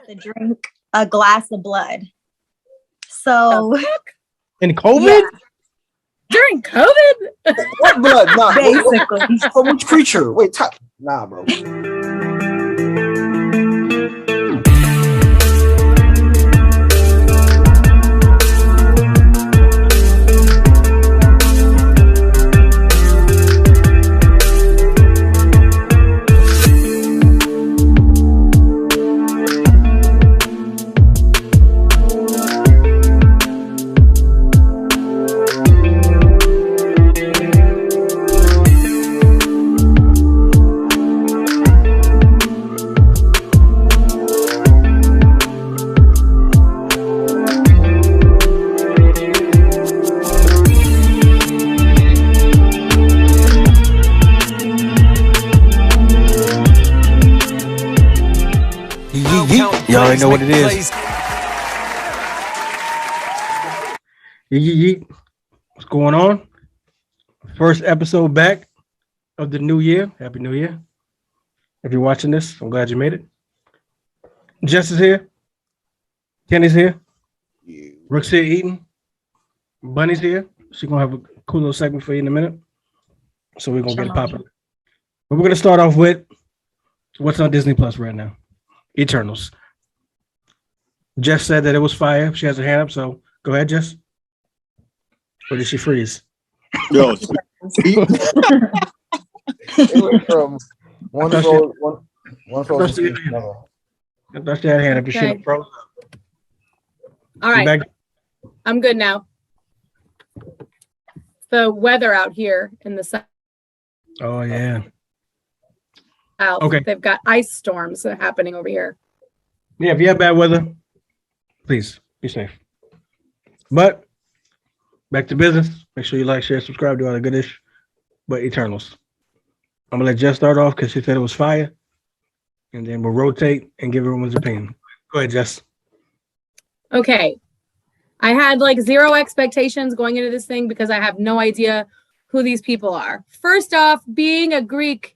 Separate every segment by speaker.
Speaker 1: to drink a glass of blood. So
Speaker 2: in COVID?
Speaker 1: Yeah.
Speaker 3: During COVID?
Speaker 4: What blood? Nah,
Speaker 1: Basically.
Speaker 4: From which creature? Wait, nah, bro.
Speaker 2: Y'all already know what it is. Yeet. What's going on? First episode back of the new year. Happy New Year. If you're watching this, I'm glad you made it. Jess is here. Kenny's here. Rook's here eating. Bunny's here. She's going to have a cool little segment for you in a minute. So we're going to get it popping. But we're going to start off with what's on Disney Plus right now. Eternals. Jess said that it was fire. She has her hand up, so go ahead, Jess. Or did she freeze?
Speaker 5: Yo,
Speaker 4: It went from one froze to another.
Speaker 2: I thought she had her hand up. You should have froze.
Speaker 3: All right. I'm good now. The weather out here in the south.
Speaker 2: Oh, yeah.
Speaker 3: Okay. They've got ice storms happening over here.
Speaker 2: Yeah, if you have bad weather, please be safe. But back to business. Make sure you like, share, subscribe, do all the goodish. But Eternals. I'm gonna let Jess start off because she said it was fire. And then we'll rotate and give everyone's opinion. Go ahead, Jess.
Speaker 3: Okay. I had like zero expectations going into this thing because I have no idea who these people are. First off, being a Greek,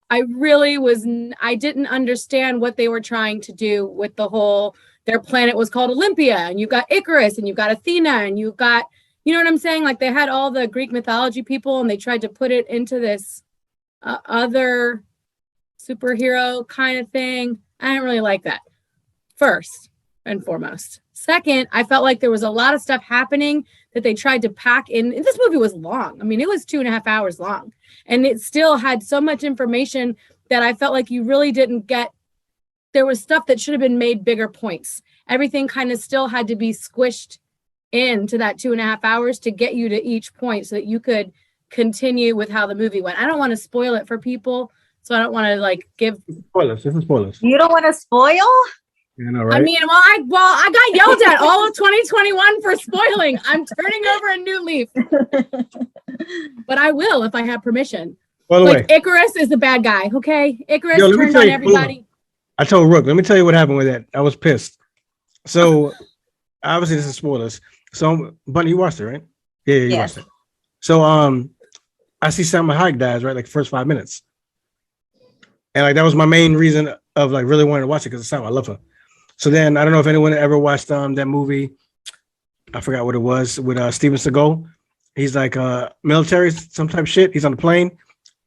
Speaker 3: I didn't understand what they were trying to do with the whole, their planet was called Olympia, and you've got Icarus, and you've got Athena, and you've got, you know what I'm saying? Like they had all the Greek mythology people, and they tried to put it into this other superhero kind of thing. I didn't really like that, first and foremost. Second, I felt like there was a lot of stuff happening that they tried to pack in. This movie was long. I mean, it was 2.5 hours long. And it still had so much information that I felt like you really didn't get. There was stuff that should have been made bigger points. Everything kind of still had to be squished into that 2.5 hours to get you to each point so that you could continue with how the movie went. I don't want to spoil it for people. So I don't want to like give
Speaker 2: spoilers. This is spoilers.
Speaker 1: You don't want to spoil?
Speaker 2: You know, right?
Speaker 3: I mean, I got yelled at all of 2021 for spoiling. I'm turning over a new leaf. But I will if I have permission.
Speaker 2: By the way,
Speaker 3: Icarus is the bad guy, okay? Icarus turned on everybody.
Speaker 2: I told Rook, let me tell you what happened with that. I was pissed. So, obviously, this is spoilers. So, Bunny, you watched it, right? Yeah, you watched it. So, I see Salma Hayek dies, right? Like, first 5 minutes. And, like, that was my main reason of, like, really wanting to watch it because of Salma. I love her. So then, I don't know if anyone ever watched that movie. I forgot what it was with Steven Seagal. He's like military, some type of shit. He's on the plane.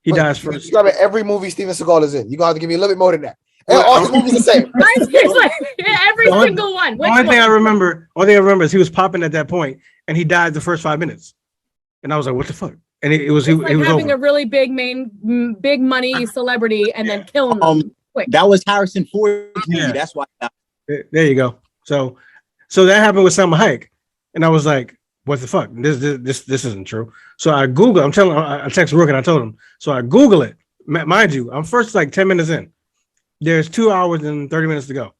Speaker 2: He dies first.
Speaker 4: You got every movie Steven Seagal is in. You're going to have to give me a little bit more than that. And all his movies the same.
Speaker 3: Every single one.
Speaker 2: The only thing I remember is he was popping at that point, and he died the first 5 minutes. And I was like, what the fuck? And it was
Speaker 3: like having
Speaker 2: over.
Speaker 3: a really big money celebrity and then killing them quick.
Speaker 5: That was Harrison Ford's movie. That's why.
Speaker 2: There you go. So that happened with Salma Hayek, and I was like, what the fuck? This isn't true. So I Google. I text Rook and I told him. So I Google it. Mind you, I'm first like 10 minutes in. There's 2 hours and 30 minutes to go.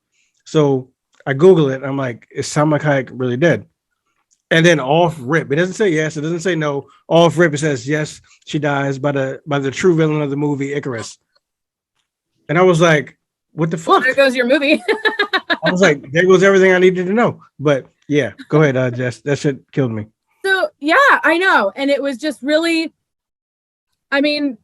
Speaker 2: So I Google it. And I'm like, is Salma Hayek really dead? And then off rip, it doesn't say yes. It doesn't say no. Off rip, it says yes. She dies by the true villain of the movie, Icarus. And I was like, what the fuck?
Speaker 3: Well, there goes your movie.
Speaker 2: I was like, there goes everything I needed to know. But yeah, go ahead, Jess. That shit killed me.
Speaker 3: So yeah, I know. And it was just really, I mean,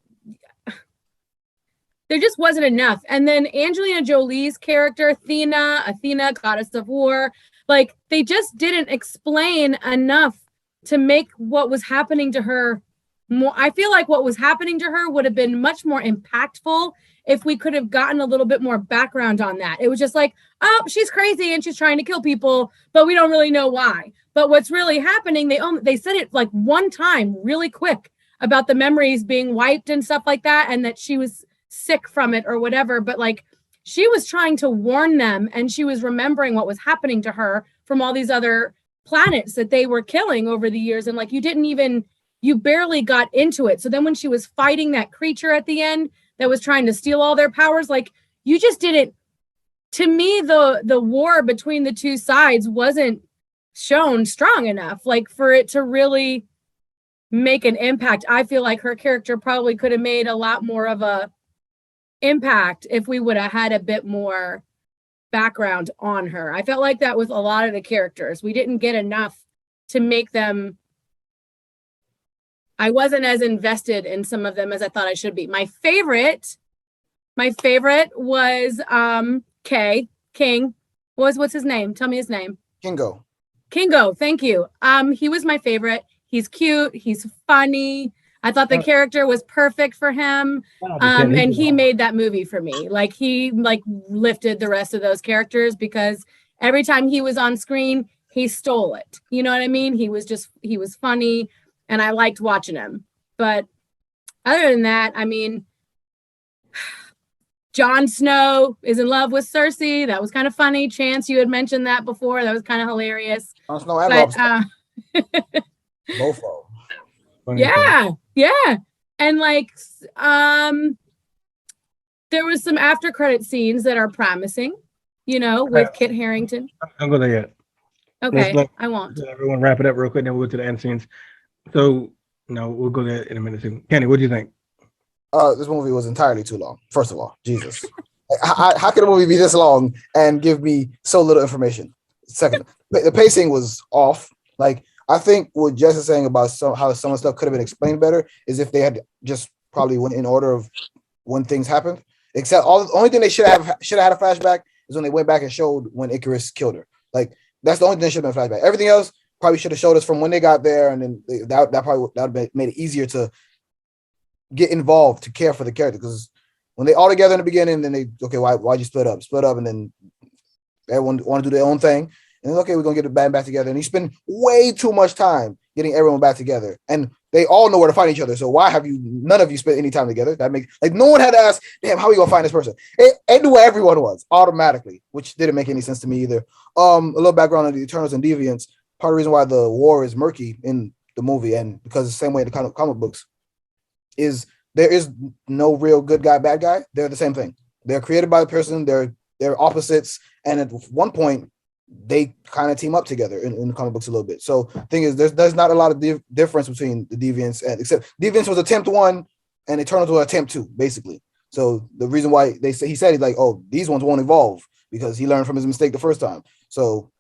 Speaker 3: there just wasn't enough. And then Angelina Jolie's character, Athena, goddess of war, like they just didn't explain enough to make what was happening to her more. I feel like what was happening to her would have been much more impactful if we could have gotten a little bit more background on that. It was just like, oh, she's crazy and she's trying to kill people, but we don't really know why. But what's really happening, they said it like one time really quick about the memories being wiped and stuff like that, and that she was sick from it or whatever. But like she was trying to warn them, and she was remembering what was happening to her from all these other planets that they were killing over the years. And like you barely got into it. So then when she was fighting that creature at the end that was trying to steal all their powers, like you just didn't, to me, the war between the two sides wasn't shown strong enough, like for it to really make an impact. I feel like her character probably could have made a lot more of a impact if we would have had a bit more background on her. I felt like that with a lot of the characters. We didn't get enough to make them. I wasn't as invested in some of them as I thought I should be. My favorite was King. What's his name? Tell me his name. Kingo, thank you. He was my favorite. He's cute, he's funny. I thought the character was perfect for him. And he made that movie for me. Like he lifted the rest of those characters because every time he was on screen, he stole it. You know what I mean? He was funny and I liked watching him. But other than that, I mean, Jon Snow is in love with Cersei. That was kind of funny. Chance, you had mentioned that before. That was kind of hilarious.
Speaker 4: Jon Snow and Rob both of them.
Speaker 3: Yeah. And like, there was some after credit scenes that are promising, with Kit Harington.
Speaker 2: Don't go there yet.
Speaker 3: Okay, I won't.
Speaker 2: Everyone wrap it up real quick, then we'll go to the end scenes. So, we'll go there in a minute too. Kenny, what do you think?
Speaker 4: This movie was entirely too long. First of all, Jesus. How could a movie be this long and give me so little information? Second, the pacing was off. Like, I think what Jess is saying about how some of the stuff could have been explained better is if they had just probably went in order of when things happened. Except the only thing they should have had a flashback is when they went back and showed when Icarus killed her. Like, that's the only thing that should have been a flashback. Everything else probably should have showed us from when they got there, and then that would have made it easier to get involved, to care for the character. Because when they all together in the beginning, then why'd you split up, and then everyone want to do their own thing. And then, we're gonna get the band back together. And you spend way too much time getting everyone back together. And they all know where to find each other. So why have none of you spent any time together? That makes no one had to ask, damn, how are we gonna find this person? It knew where everyone was automatically, which didn't make any sense to me either. A little background on the Eternals and Deviants. Part of the reason why the war is murky in the movie, and because it's the same way in the comic books, is there is no real good guy, bad guy. They're the same thing. They're created by the person. They're opposites. And at one point, they kind of team up together in the comic books a little bit. So the thing is, there's not a lot of difference between the Deviants, except Deviants was attempt 1 and Eternals was attempt 2, basically. So the reason why he said he's like, oh, these ones won't evolve because he learned from his mistake the first time. So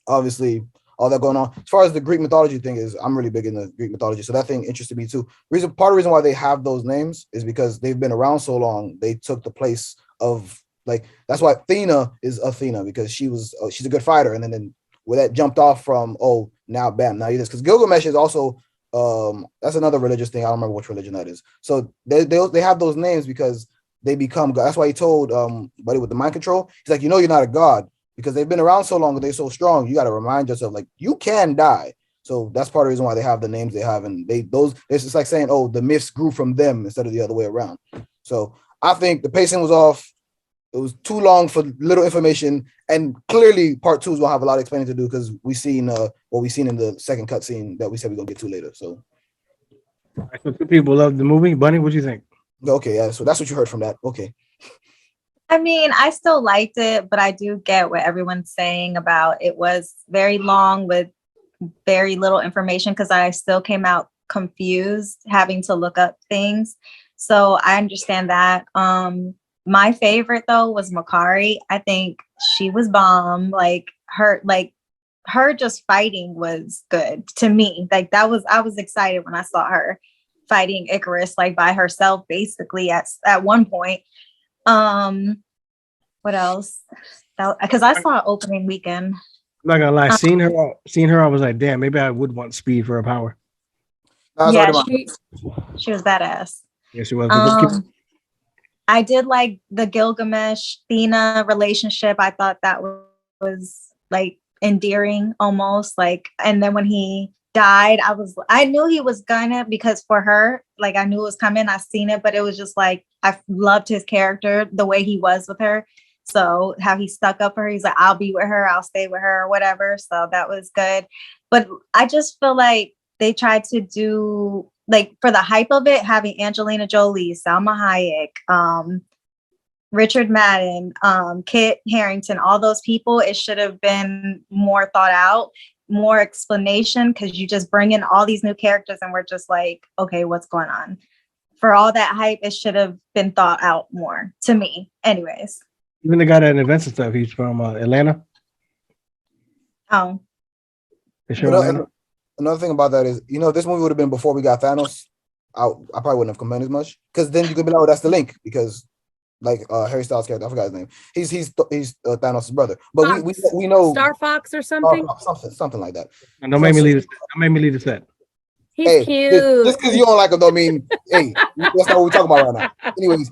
Speaker 4: obviously all that going on. As far as the Greek mythology thing is, I'm really big in the Greek mythology. So that thing interested me too. Part of the reason why they have those names is because they've been around so long. They took the place of, like, that's why Athena is Athena, because she's a good fighter. And then where that jumped off from, now bam, now you this. Because Gilgamesh is also, that's another religious thing. I don't remember which religion that is. So they have those names because they become God. That's why he told Buddy with the mind control, he's like, you're not a god, because they've been around so long and they're so strong. You got to remind yourself, like, you can die. So that's part of the reason why they have the names they have. And it's just like saying, the myths grew from them instead of the other way around. So I think the pacing was off. It was too long for little information, and clearly part 2 is gonna have a lot of explaining to do because we seen what we seen in the second cut scene that we said we're gonna get to later. So,
Speaker 2: so 2 people love the movie. Bunny, what do you think?
Speaker 4: Okay, yeah. So that's what you heard from that. Okay.
Speaker 1: I mean, I still liked it, but I do get what everyone's saying about it was very long with very little information, because I still came out confused having to look up things. So I understand that. My favorite though was Makari. I think she was bomb. Like her just fighting was good to me. Like I was excited when I saw her. fighting Icarus like by herself, basically at one point. What else? Because I saw opening weekend.
Speaker 2: I'm not gonna lie, seeing her, I was like, damn, maybe I would want speed for her power.
Speaker 1: Yeah, she was badass.
Speaker 2: Yeah, she was.
Speaker 1: I did like the Gilgamesh-Thena relationship. I thought that was like endearing almost. Like, and then when he died, I knew he was gonna, because for her, like I knew it was coming. I seen it, but it was just like I loved his character, the way he was with her. So how he stuck up for her, he's like, I'll be with her, I'll stay with her, or whatever. So that was good. But I just feel like they tried to do, like, for the hype of it, having Angelina Jolie, Salma Hayek, Richard Madden, Kit Harington, all those people, it should have been more thought out, more explanation, because you just bring in all these new characters and we're just like, okay, what's going on? For all that hype, it should have been thought out more, to me. Anyways.
Speaker 2: Even the guy that invents stuff, he's from Atlanta.
Speaker 1: Oh.
Speaker 4: Another thing about that is, this movie would have been before we got Thanos. I probably wouldn't have complained as much, because then you could be like, oh, that's the link, because like Harry Styles' character, I forgot his name. He's Thanos' brother, but we know
Speaker 3: Star Fox or something,
Speaker 4: something like that.
Speaker 2: And don't make me leave the set.
Speaker 3: He's cute.
Speaker 4: Just because you don't like him don't mean, hey, that's not what we're talking about right now. Anyways,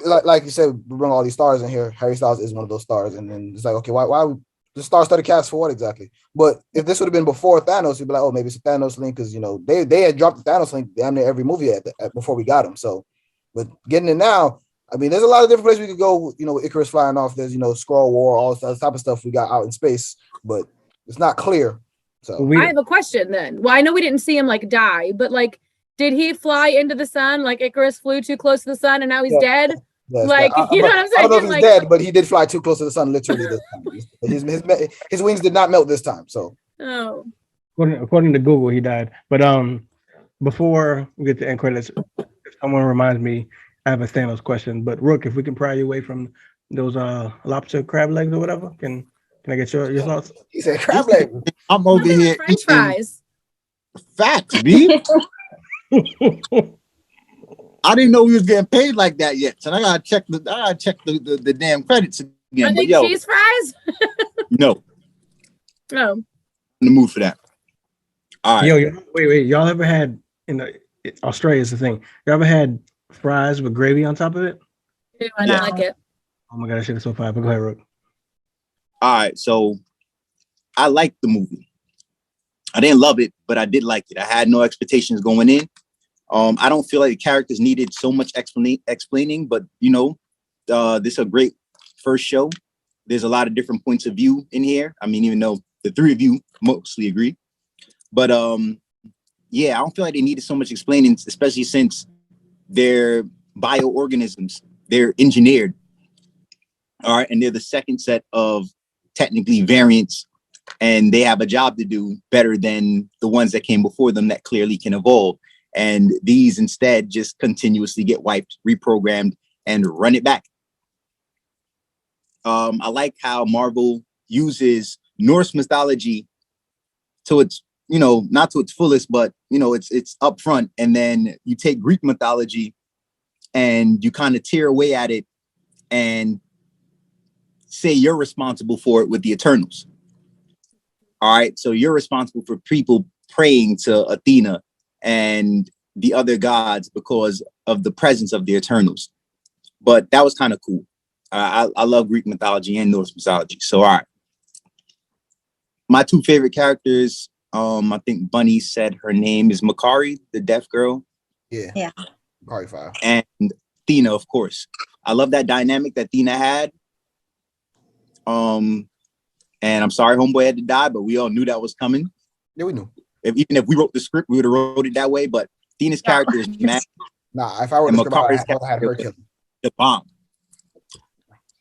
Speaker 4: like you said, we bring all these stars in here. Harry Styles is one of those stars, and then it's like, okay, why the star-studded cast for what exactly? But if this would have been before Thanos, you'd be like, oh, maybe it's a Thanos link, because they had dropped the Thanos link damn near every movie before we got him. So, but getting it now, I mean, there's a lot of different places we could go. With Icarus flying off, there's Skrull War, all this type of stuff we got out in space, but it's not clear. So
Speaker 3: I have a question then. Well, I know we didn't see him like die, but like, did he fly into the sun? Like Icarus flew too close to the sun and now he's dead?
Speaker 4: Yes,
Speaker 3: like, you know what I'm saying?
Speaker 4: I don't know if he's dead, but he did fly too close to the sun literally this time. His wings did not melt this time. So
Speaker 2: according to Google, he died. But before we get to end credits, if someone reminds me, I have a Thanos question. But Rook, if we can pry you away from those lobster crab legs or whatever, can I get your thoughts?
Speaker 4: He said crab leg.
Speaker 5: I'm over here
Speaker 3: French fries.
Speaker 5: Facts, B. I didn't know we was getting paid like that yet, so I gotta check the damn credits again.
Speaker 3: Are they cheese fries?
Speaker 5: No.
Speaker 3: No.
Speaker 5: In the mood for that. All right.
Speaker 2: Yo, wait. Y'all ever had Australia's the thing? You ever had fries with gravy on top of it?
Speaker 3: Yeah, I like it.
Speaker 2: Oh my god, that shit is so fire. But go ahead, Rook.
Speaker 5: All right, so I liked the movie. I didn't love it, but I did like it. I had no expectations going in. I don't feel like the characters needed so much explaining, but this is a great first show. There's a lot of different points of view in here. I mean, even though the three of you mostly agree, but yeah, I don't feel like they needed so much explaining, especially since they're bioorganisms. They're engineered. All right, and they're the second set of technically variants, and they have a job to do better than the ones that came before them that clearly can evolve. And these instead just continuously get wiped, reprogrammed, and run it back. I like how Marvel uses Norse mythology to its, not to its fullest, but it's upfront. And then you take Greek mythology and you kind of tear away at it and say you're responsible for it with the Eternals. All right, so you're responsible for people praying to Athena and the other gods because of the presence of the Eternals. But that was kind of cool. I love Greek mythology and Norse mythology. So, all right. My two favorite characters, I think Bunny said her name is Makari, the deaf girl.
Speaker 4: Yeah. Makari fire.
Speaker 5: And Athena, of course. I love that dynamic that Athena had. And I'm sorry homeboy had to die, but we all knew that was coming.
Speaker 4: Yeah, we knew.
Speaker 5: Even if we wrote the script, we would have wrote it that way. But Athena's character is mad.
Speaker 4: Nah, if I wrote the script, I had her kill him.
Speaker 5: The bomb.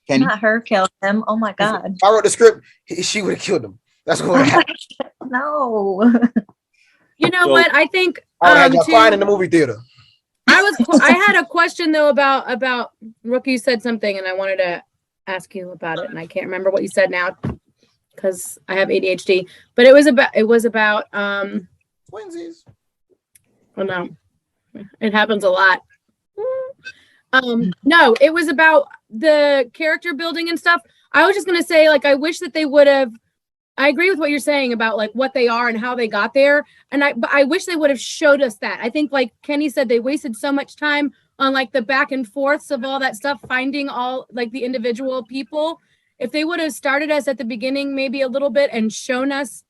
Speaker 5: Kenny?
Speaker 1: Not her kill him. Oh my god.
Speaker 4: If I wrote the script, she would have killed him. That's what would have happened.
Speaker 1: No.
Speaker 3: You know what? I think
Speaker 4: I would have had crying in the movie theater.
Speaker 3: I had a question though about Rook. You said something, and I wanted to ask you about it, and I can't remember what you said now because I have ADHD. But it was about
Speaker 4: Twinsies.
Speaker 3: Oh no. It happens a lot. No, it was about the character building and stuff. I was just gonna say, like, I wish that they would have. I agree with what you're saying about like what they are and how they got there, but I wish they would have showed us that. I think, like Kenny said, they wasted so much time on like the back and forths of all that stuff, finding all like the individual people. If they would have started us at the beginning, maybe a little bit, and shown that,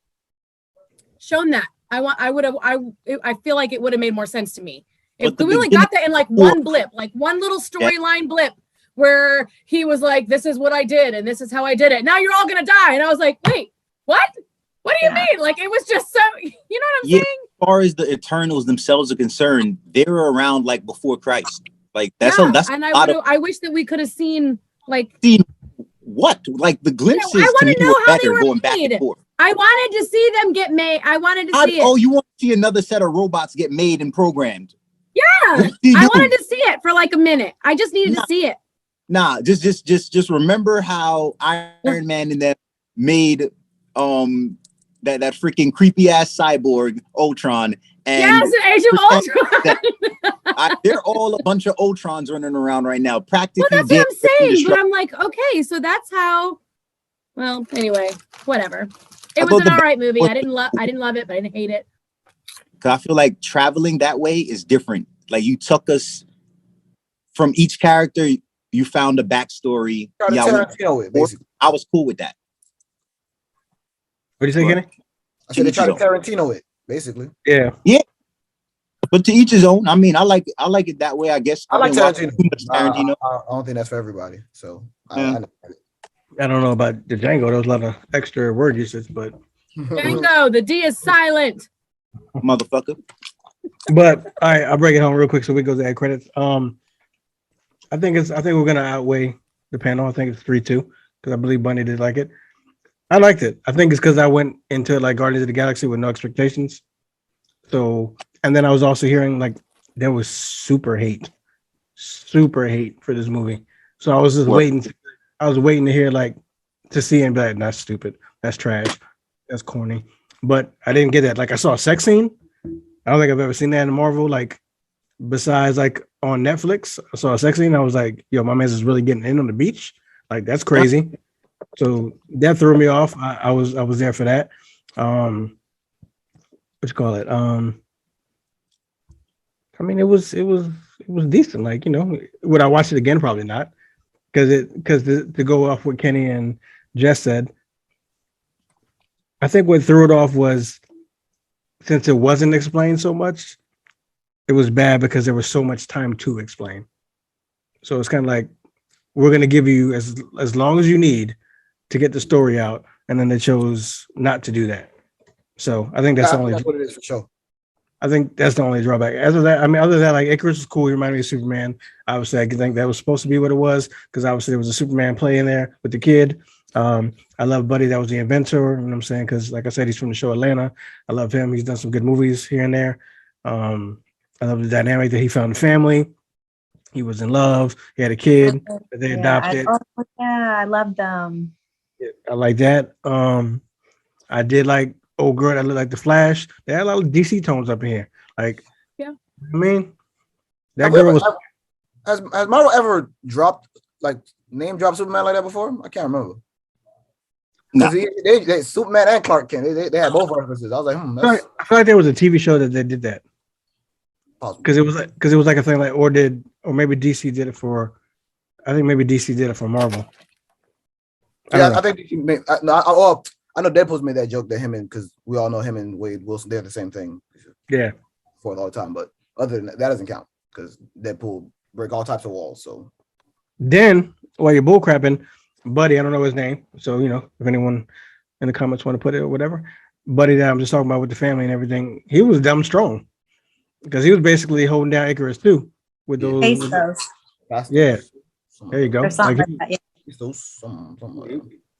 Speaker 3: I feel like it would have made more sense to me. If we only got that in like one blip, like one little storyline blip where he was like, this is what I did and this is how I did it. Now you're all going to die. And I was like, wait, what? What do you mean? Like, it was just so, you know what I'm saying?
Speaker 5: As far as the Eternals themselves are concerned, they were around like before Christ. Like that's
Speaker 3: I wish that we could have seen like
Speaker 5: what? Like the glimpses
Speaker 3: I
Speaker 5: to me
Speaker 3: know
Speaker 5: were
Speaker 3: how
Speaker 5: better
Speaker 3: they were
Speaker 5: going back
Speaker 3: made.
Speaker 5: and forth.
Speaker 3: I wanted to see them get made. I wanted to see it.
Speaker 5: Oh, you want to see another set of robots get made and programmed?
Speaker 3: Yeah, I wanted to see it for like a minute. I just needed to see it.
Speaker 5: Nah, just remember how Iron Man and them made that freaking creepy ass cyborg Ultron. And
Speaker 3: yes, an Age of Ultron.
Speaker 5: They're all a bunch of Ultrons running around right now. Practically,
Speaker 3: well, that's what I'm saying. But I'm like, okay, so that's how. Well, anyway, whatever. It was an all right movie. I didn't love it, but I didn't hate it.
Speaker 5: Cause I feel like traveling that way is different. Like you took us from each character, you found a backstory.
Speaker 4: Basically.
Speaker 5: I was cool with that.
Speaker 2: What do you say, Kenny?
Speaker 4: I said they tried to Tarantino it, basically.
Speaker 2: Yeah.
Speaker 5: But to each his own. I mean, I like it that way. I guess
Speaker 4: I like Tarantino.
Speaker 5: Tarantino.
Speaker 4: I don't think that's for everybody. So
Speaker 2: I don't know about the Django. There was a lot of extra word usage, but
Speaker 3: Django, the D is silent.
Speaker 5: Motherfucker.
Speaker 2: But all right, I'll break it home real quick so we go to ad credits. I think we're gonna outweigh the panel. I think it's 3-2 because I believe Bunny did like it. I liked it. I think it's because I went into like Guardians of the Galaxy with no expectations. So, and then I was also hearing like there was super hate for this movie. So I was just waiting. I was waiting to hear like to see and be like, that's stupid, that's trash, that's corny. But I didn't get that. Like I saw a sex scene. I don't think I've ever seen that in Marvel. Like besides like on Netflix, I saw a sex scene. I was like, yo, my man's is really getting in on the beach. Like that's crazy. So that threw me off. I was there for that. What you call it? I mean, it was decent. Like, you know, would I watch it again? Probably not. Because to go off what Kenny and Jess said, I think what threw it off was since it wasn't explained so much, it was bad because there was so much time to explain. So it's kind of like we're going to give you as long as you need to get the story out, and then they chose not to do that. So I think that's what it is for sure. I think that's the only drawback. Other than that, like Icarus was cool. He reminded me of Superman. Obviously, I think that was supposed to be what it was because obviously there was a Superman play in there with the kid. I love Buddy. That was the inventor. You know what I'm saying? Because like I said, he's from the show Atlanta. I love him. He's done some good movies here and there. I love the dynamic that he found a family. He was in love. He had a kid that they adopted.
Speaker 1: I love them.
Speaker 2: Yeah, I like that. I did like old girl that looked like the Flash. They had a lot of DC tones up in here. Like,
Speaker 3: yeah.
Speaker 2: I mean, that girl was.
Speaker 4: Has Marvel ever name dropped Superman like that before? I can't remember.
Speaker 5: No.
Speaker 4: They Superman and Clark Kent. They had both references. I was like,
Speaker 2: I feel like there was a TV show that they did that. Because it was like a thing like or maybe DC did it for. I think maybe DC did it for Marvel.
Speaker 4: I think DC made. I know Deadpool's made that joke that him and because we all know him and Wade Wilson they're the same thing.
Speaker 2: Yeah,
Speaker 4: for all the time. But other than that doesn't count because Deadpool break all types of walls. So
Speaker 2: then while you're bullcrapping, Buddy, I don't know his name, so you know if anyone in the comments want to put it or whatever. Buddy that I'm just talking about with the family and everything, he was dumb strong because he was basically holding down Icarus too with those. Yeah, there you go. Like,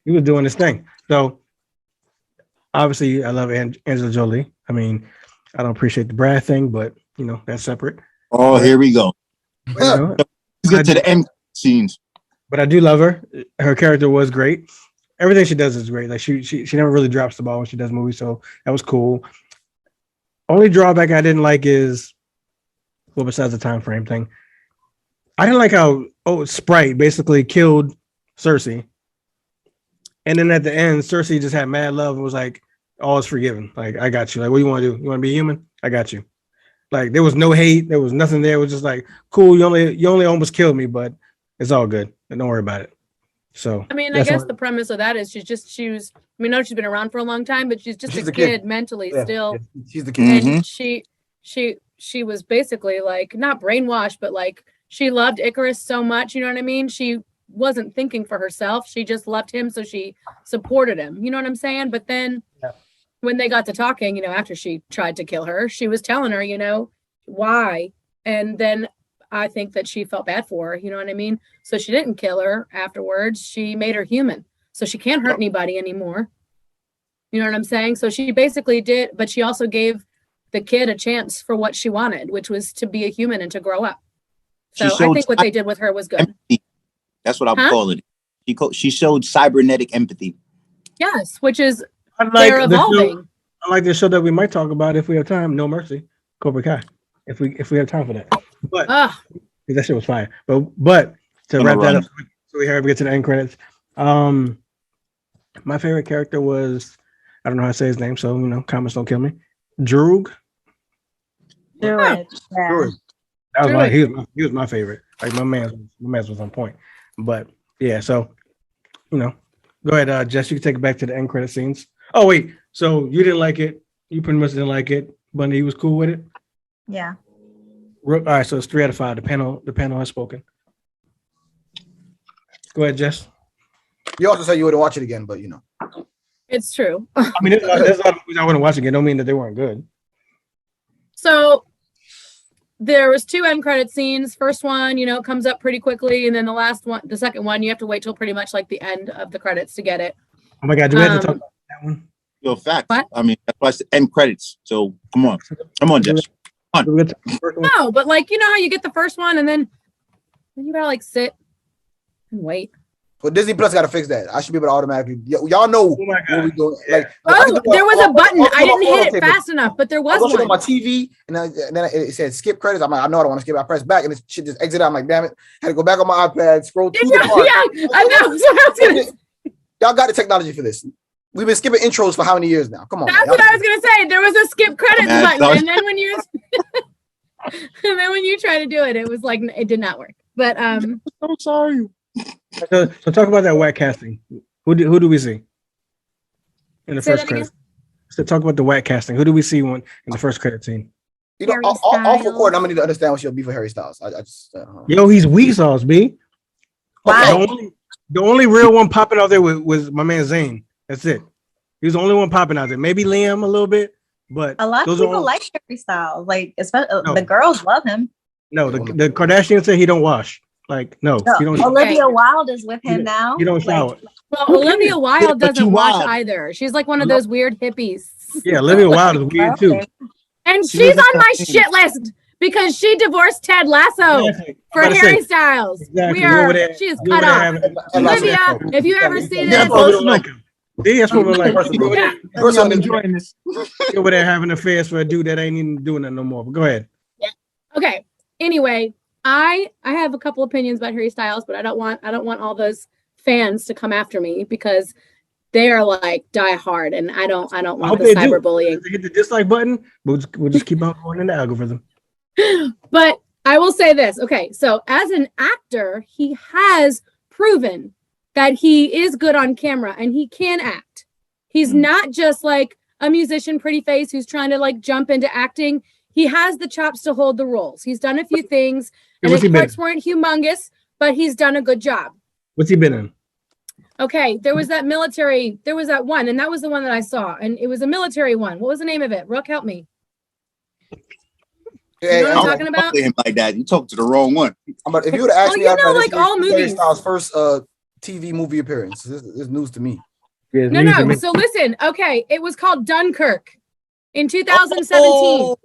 Speaker 2: he was doing his thing. So obviously, I love Angela Jolie. I mean, I don't appreciate the Brad thing, but you know that's separate.
Speaker 5: Oh, here we go.
Speaker 2: You know,
Speaker 5: Let's get to the end scenes.
Speaker 2: But I do love her. Her character was great. Everything she does is great. Like she never really drops the ball when she does movies, so that was cool. Only drawback I didn't like is Well, besides the time frame thing, I didn't like how Sprite basically killed Cersei, and then at the end, Cersei just had mad love and was like, "All is forgiven. Like, I got you. Like, what do you want to do? You want to be human? I got you." Like, there was no hate. There was nothing there. It was just like, cool. You only almost killed me, but it's all good. And don't worry about it. So
Speaker 3: I mean, I guess the premise of that is she was. I mean, no, she's been around for a long time, but she's a kid mentally still.
Speaker 4: Yeah, she's the kid.
Speaker 3: And she was basically like not brainwashed, but like she loved Icarus so much. You know what I mean? She wasn't thinking for herself. She just loved him, so she supported him. You know what I'm saying? But then when they got to talking, after she tried to kill her, she was telling her, why. And then I think that she felt bad for her. You know what I mean? So she didn't kill her afterwards. She made her human. So she can't hurt anybody anymore. You know what I'm saying? So she basically did, but she also gave the kid a chance for what she wanted, which was to be a human and to grow up. So I think what they did with her was good.
Speaker 5: Empathy. That's what I'm calling it. She showed cybernetic empathy.
Speaker 3: Yes, which is they're evolving.
Speaker 2: I like the show that we might talk about if we have time. No Mercy, Cobra Kai. If we have time for that, but that shit was fire. But to wrap that up, so we get to the end credits. My favorite character was, I don't know how to say his name, so comments don't kill me. Droog.
Speaker 1: Druid.
Speaker 2: That was he was my favorite. Like my man was on point. But yeah, so go ahead, Jess. You can take it back to the end credit scenes. Oh wait, so you didn't like it? You pretty much didn't like it. Bunny was cool with it.
Speaker 1: Yeah.
Speaker 2: Rook. All right, so it's 3 out of 5. The panel has spoken. Go ahead, Jess.
Speaker 4: You also said you wouldn't watch it again, but
Speaker 3: it's true.
Speaker 2: I mean, there's a lot of movies I wouldn't watch again. Don't mean that they weren't good.
Speaker 3: So there was 2 end credit scenes. First one, comes up pretty quickly, and then the second one, you have to wait till pretty much like the end of the credits to get it.
Speaker 2: Oh my God, do we have to talk about that one?
Speaker 5: Yo, facts.
Speaker 3: What?
Speaker 5: I mean, that's why it's the end credits. So come on, Jess.
Speaker 3: No, but like how you get the first one, and then you gotta like sit and wait.
Speaker 4: Well, Disney Plus got to fix that. I should be able to automatically. Y'all know what we doing. Like,
Speaker 3: there was a button. I didn't hit it fast enough, but there was one.
Speaker 4: On my TV, and then it said skip credits. I'm like, I know I don't want to skip. I press back, and this shit just exited. I'm like, damn it! Had to go back on my iPad, scroll through the part.
Speaker 3: Yeah, I know.
Speaker 4: Y'all got the technology for this. We've been skipping intros for how many years now? Come on.
Speaker 3: That's what I was gonna say. There was a skip credits button, and then when you try to do it, it was like it did not work. But
Speaker 4: I'm sorry.
Speaker 2: So talk about that whack casting. Who do we see in the first credit? So talk about the whack casting. Who do we see in the first credit scene?
Speaker 4: Off record, I'm gonna need to understand what's your beef with Harry Styles. I just
Speaker 2: Yo, he's weak sauce, B.
Speaker 1: Wow.
Speaker 2: The only real one popping out there was my man Zayn. That's it. He was the only one popping out there. Maybe Liam a little bit, but
Speaker 1: a lot of people like Harry Styles. Like, especially the girls love him.
Speaker 2: No, the Kardashians say he don't wash. Like, no, he don't.
Speaker 1: Olivia Wilde is with him now.
Speaker 2: You don't shower.
Speaker 3: Well, Olivia Wilde doesn't wash either. She's like one of those weird hippies.
Speaker 2: Yeah, Olivia Wilde is weird too.
Speaker 3: And she's on my shit list because she divorced Ted Lasso for Harry Styles.
Speaker 2: Exactly.
Speaker 3: She is cut off. Olivia, if you ever see this,
Speaker 2: that's what we're like.
Speaker 4: I'm enjoying this.
Speaker 2: Over there having affairs for a dude that ain't even doing that no more. But go ahead.
Speaker 3: Yeah. Okay. Anyway, I have a couple opinions about Harry Styles, but I don't want all those fans to come after me because they are like die hard, and I don't want the cyberbullying.
Speaker 2: They hit the dislike button. We'll just keep on going in the algorithm.
Speaker 3: But I will say this. Okay, so as an actor, he has proven that he is good on camera and he can act. He's not just like a musician, pretty face who's trying to like jump into acting. He has the chops to hold the roles. He's done a few things, and his parts weren't humongous, but he's done a good job.
Speaker 2: What's he been in?
Speaker 3: Okay, there was that one, and that was the one that I saw, and it was a military one. What was the name of it? Rook, help me.
Speaker 4: Yeah,
Speaker 3: you know what I'm talking about?
Speaker 5: Him like that. You talked to the wrong one.
Speaker 4: But if you would have asked me,
Speaker 3: like all movies.
Speaker 4: Styles' first TV movie appearance. This is news to me.
Speaker 2: Yeah,
Speaker 3: no. So listen, okay, it was called Dunkirk in 2017,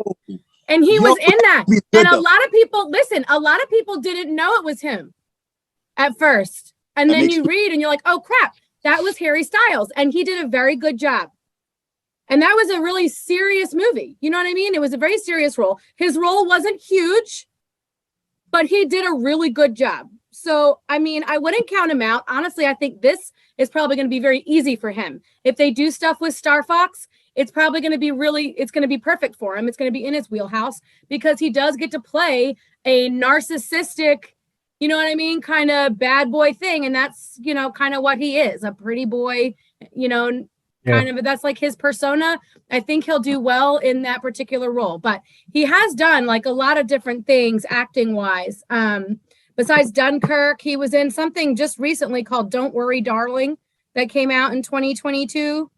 Speaker 3: and he was in that. And a lot of people didn't know it was him at first, and then you read and you're like, oh crap, that was Harry Styles, and he did a very good job. And that was a really serious movie. You know what I mean? It was a very serious role. His role wasn't huge, but he did a really good job. So, I mean, I wouldn't count him out. Honestly, I think this is probably going to be very easy for him. If they do stuff with Star Fox, it's probably going to be it's going to be perfect for him. It's going to be in his wheelhouse because he does get to play a narcissistic, you know what I mean, kind of bad boy thing. And that's, you know, kind of what he is, a pretty boy, you know, kind of, that's like his persona. I think he'll do well in that particular role, but he has done like a lot of different things acting wise. Besides Dunkirk, he was in something just recently called Don't Worry, Darling, that came out in 2022.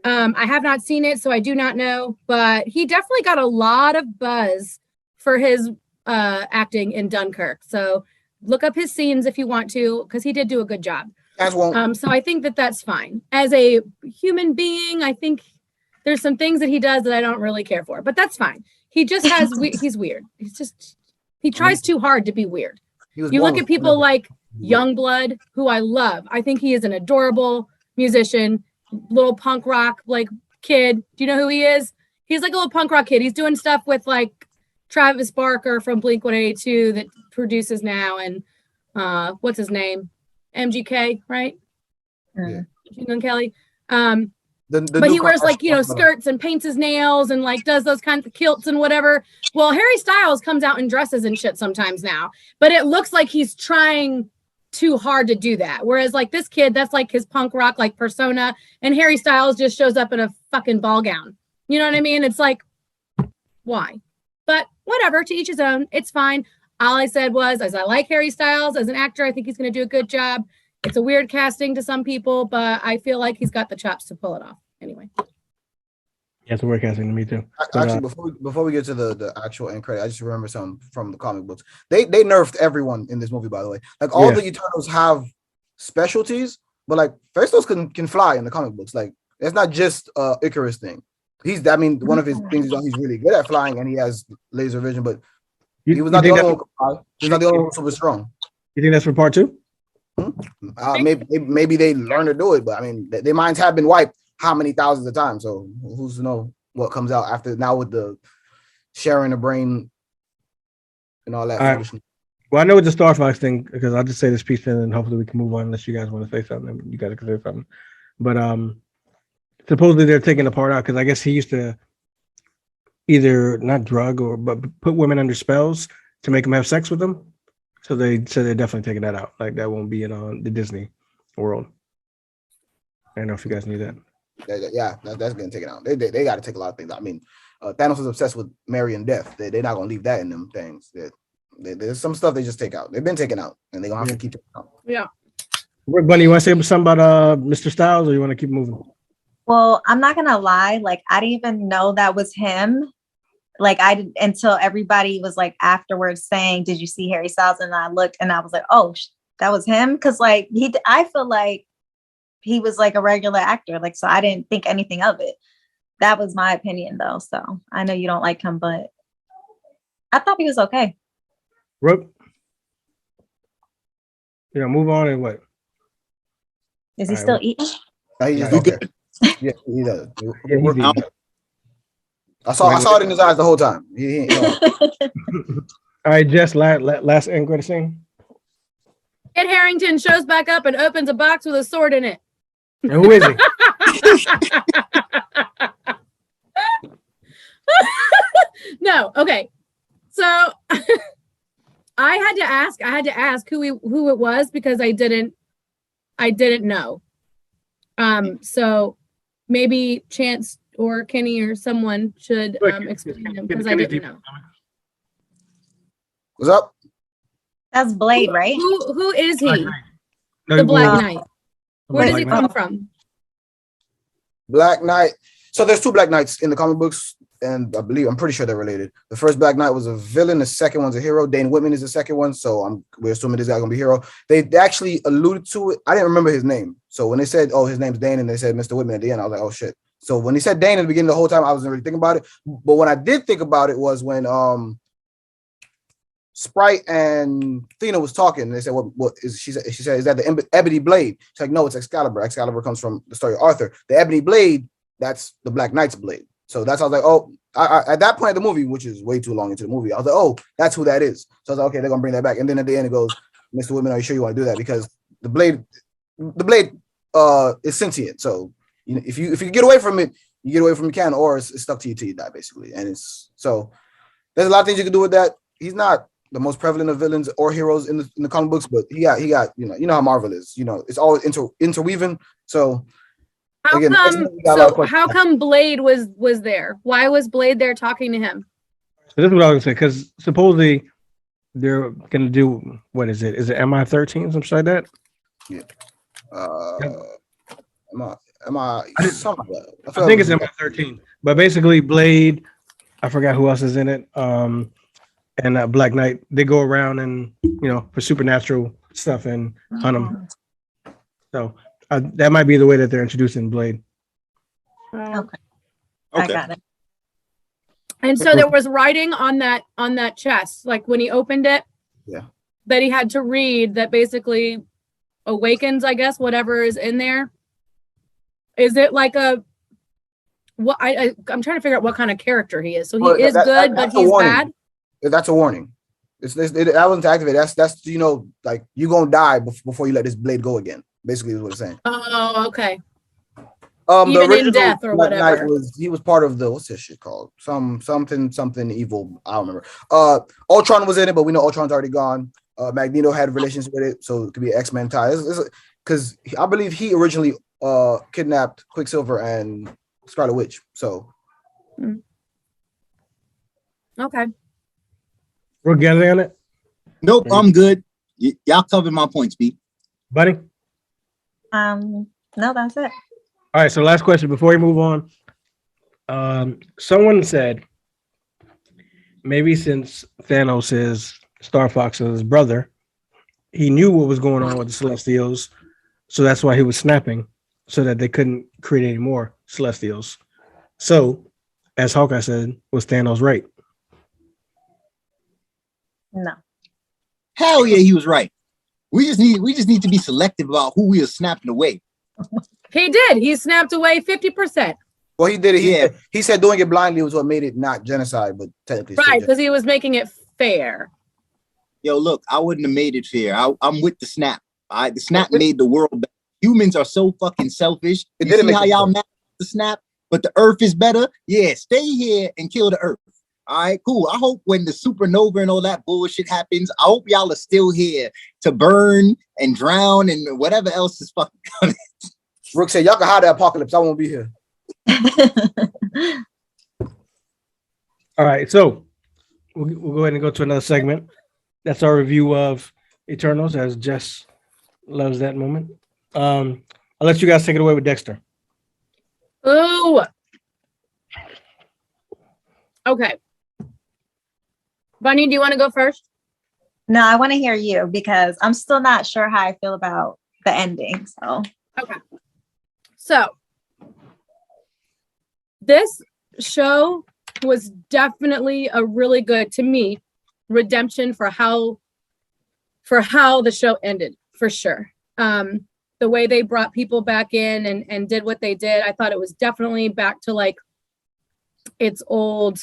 Speaker 3: I have not seen it, so I do not know, but he definitely got a lot of buzz for his acting in Dunkirk. So look up his scenes if you want to, because he did do a good job. So I think that that's fine. As a human being, I think there's some things that he does that I don't really care for, but that's fine. He just has, he's weird. He tries too hard to be weird. You look at people like Youngblood, who I love. I think he is an adorable musician, little punk rock like kid. Do you know who he is? He's like a little punk rock kid. He's doing stuff with like Travis Barker from Blink-182 that produces now, and what's his name? MGK, right?
Speaker 4: Yeah.
Speaker 3: Gene Kelly. But he wears like, you know, skirts and paints his nails and like does those kinds of kilts and whatever. Well, Harry Styles comes out in dresses and shit sometimes now, but it looks like he's trying too hard to do that. Whereas like this kid, that's like his punk rock like persona, and Harry Styles just shows up in a fucking ball gown. You know what I mean? It's like, why? But whatever, to each his own. It's fine. All I said was, as I like Harry Styles as an actor, I think he's going to do a good job. It's a weird casting to some people, but I feel like he's got the chops to pull it off. Anyway.
Speaker 2: Yeah, it's a weird casting to me too.
Speaker 4: Actually, before we get to the actual end credit, I just remember something from the comic books. They nerfed everyone in this movie, by the way. Like all the Eternals have specialties, but like Festos can fly in the comic books. Like it's not just Icarus thing. One of his things is he's really good at flying and he has laser vision, but he was not the only one who could fly. He's not the only one super strong.
Speaker 2: You think that's for part 2?
Speaker 4: Maybe they learn to do it, but I mean, their minds have been wiped how many thousands of times. So who's to know what comes out after now with the sharing the brain and all that.
Speaker 2: Well, I know it's the Star Fox thing because I'll just say this piece and then hopefully we can move on unless you guys want to say something. You guys can say something. But supposedly they're taking the part out because I guess he used to either not drug but put women under spells to make them have sex with them. So they're definitely taking that out. Like that won't be in the Disney world. I don't know if you guys knew that.
Speaker 4: That's getting taken out. They got to take a lot of things. I mean, Thanos is obsessed with Mary and death. They're not gonna leave that in them things. There's some stuff they just take out. They've been taken out, and they're gonna have to keep it out.
Speaker 3: Yeah.
Speaker 2: Bunny, you want to say something about Mr. Styles, or you want to keep moving?
Speaker 1: Well, I'm not gonna lie. Like I didn't even know that was him. Like I did until everybody was like afterwards saying, "Did you see Harry Styles?" And I looked, and I was like, "Oh, that was him." Because like I feel like he was like a regular actor. Like so, I didn't think anything of it. That was my opinion, though. So I know you don't like him, but I thought he was okay.
Speaker 2: Rook, move on and what?
Speaker 1: Is he still eating?
Speaker 4: He's okay. Yeah, he does. I saw it in his eyes the whole time.
Speaker 2: All right, Jess, last end credit scene.
Speaker 3: Ed Harrington shows back up and opens a box with a sword in it.
Speaker 2: And who is he?
Speaker 3: No, okay. So I had to ask who it was because I didn't know. So maybe Chance or Kenny or someone should explain him because I didn't know.
Speaker 4: What's up?
Speaker 1: That's Blade, right?
Speaker 3: Who is he?
Speaker 2: No,
Speaker 3: the Black Knight. Where does he come from?
Speaker 4: Black Knight. So there's 2 Black Knights in the comic books, and I'm pretty sure they're related. The first Black Knight was a villain. The second one's a hero. Dane Whitman is the second one. So we're assuming this guy's gonna be a hero. They actually alluded to it. I didn't remember his name. So when they said, "Oh, his name's Dane," and they said Mr. Whitman at the end, I was like, "Oh shit." So when he said Dane in the beginning, the whole time I wasn't really thinking about it. But when I did think about it was when Sprite and Thena was talking. And they said, "What is?" She said, "Is that the ebony blade?" She's like, "No, it's Excalibur. Excalibur comes from the story of Arthur. The ebony blade that's the Black Knight's blade. So that's how I was like, oh, I at that point in the movie, which is way too long into the movie, I was like, oh, that's who that is. So I was like, okay, they're gonna bring that back. And then at the end it goes, Mr. Woodman, are you sure you want to do that? Because the blade is sentient. So you know, if you get away from it, you get away from the can, or it's stuck to you till you die, basically. And it's so there's a lot of things you can do with that. He's not the most prevalent of villains or heroes in the comic books, but he got you know how Marvel is. You know, it's always interweaving. So
Speaker 3: how come Blade was there? Why was Blade there talking to him?
Speaker 2: So this is what I was gonna say, because supposedly they're gonna do, what is it? Is it MI13, something like that?
Speaker 4: Yeah. Am I something like that?
Speaker 2: I think it's MI13. But basically Blade, I forgot who else is in it. And Black Knight, they go around and, you know, for supernatural stuff and hunt them. So that might be the way that they're introducing Blade.
Speaker 1: Okay. I got it.
Speaker 3: And so there was writing on that chest, like when he opened it, that he had to read that basically awakens, I guess, whatever is in there. Is it like I'm trying to figure out what kind of character he is. So he is good, but he's bad.
Speaker 4: That's a warning. That wasn't activated. That's you know, like you're gonna die before you let this blade go again. Basically, is what it's saying.
Speaker 3: Oh, okay.
Speaker 4: Even
Speaker 3: in death or whatever.
Speaker 4: He was part of the, what's this shit called? Something evil. I don't remember. Ultron was in it, but we know Ultron's already gone. Magneto had relations with it, so it could be X-Men tie. Because I believe he originally kidnapped Quicksilver and Scarlet Witch. So
Speaker 3: okay.
Speaker 2: We're getting on it.
Speaker 5: Nope, I'm good. Y'all covered my points, B.
Speaker 2: Buddy?
Speaker 1: No, that's it.
Speaker 2: All right, so last question before we move on. Someone said maybe since Thanos is Star Fox's brother, he knew what was going on with the Celestials, so that's why he was snapping, so that they couldn't create any more Celestials. So, as Hawkeye said, was Thanos right?
Speaker 1: No.
Speaker 5: Hell yeah, he was right. We just need to be selective about who we are snapping away.
Speaker 3: He did. He snapped away 50%.
Speaker 4: Well, he did it. He said doing it blindly was what made it not genocide, but technically
Speaker 3: right, because he was making it fair.
Speaker 5: Yo, look, I wouldn't have made it fair. I'm with the snap. The snap made the world better. Humans are so fucking selfish. You see how y'all mad at the snap, but the earth is better? Yeah, stay here and kill the earth. All right, cool. I hope when the supernova and all that bullshit happens, I hope y'all are still here to burn and drown and whatever else is fucking coming.
Speaker 4: Rook said, y'all can hide the apocalypse. I won't be here.
Speaker 2: All right, so we'll go ahead and go to another segment. That's our review of Eternals, as Jess loves that moment. I'll let you guys take it away with Dexter.
Speaker 3: Ooh. Okay. Bunny, do you want to go first?
Speaker 1: No, I want to hear you because I'm still not sure how I feel about the ending. So
Speaker 3: okay. So this show was definitely a really good, to me, redemption for how the show ended, for sure. The way they brought people back in and did what they did, I thought it was definitely back to like its old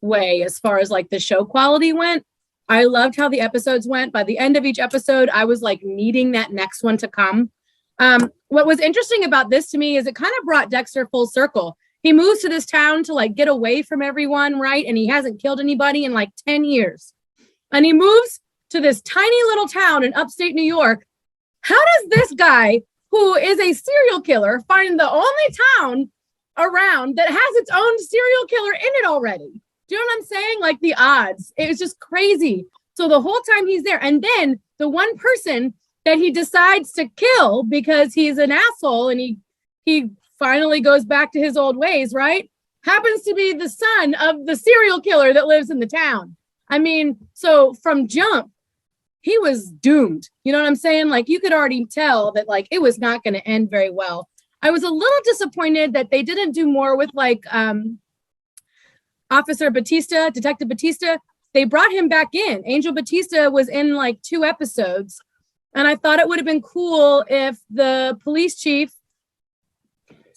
Speaker 3: way as far as like the show quality went. I loved how the episodes went. By the end of each episode, I was like needing that next one to come. What was interesting about this to me is it kind of brought Dexter full circle. He moves to this town to like get away from everyone, right? And he hasn't killed anybody in like 10 years. And he moves to this tiny little town in upstate New York. How does this guy, who is a serial killer, find the only town around that has its own serial killer in it already? Do you know what I'm saying? Like the odds. It was just crazy. So the whole time he's there. And then the one person that he decides to kill because he's an asshole and he finally goes back to his old ways, right? Happens to be the son of the serial killer that lives in the town. I mean, so from jump, he was doomed. You know what I'm saying? Like you could already tell that like it was not going to end very well. I was a little disappointed that they didn't do more with like Officer Batista, Detective Batista. They brought him back in. Angel Batista was in like 2 episodes. And I thought it would have been cool if the police chief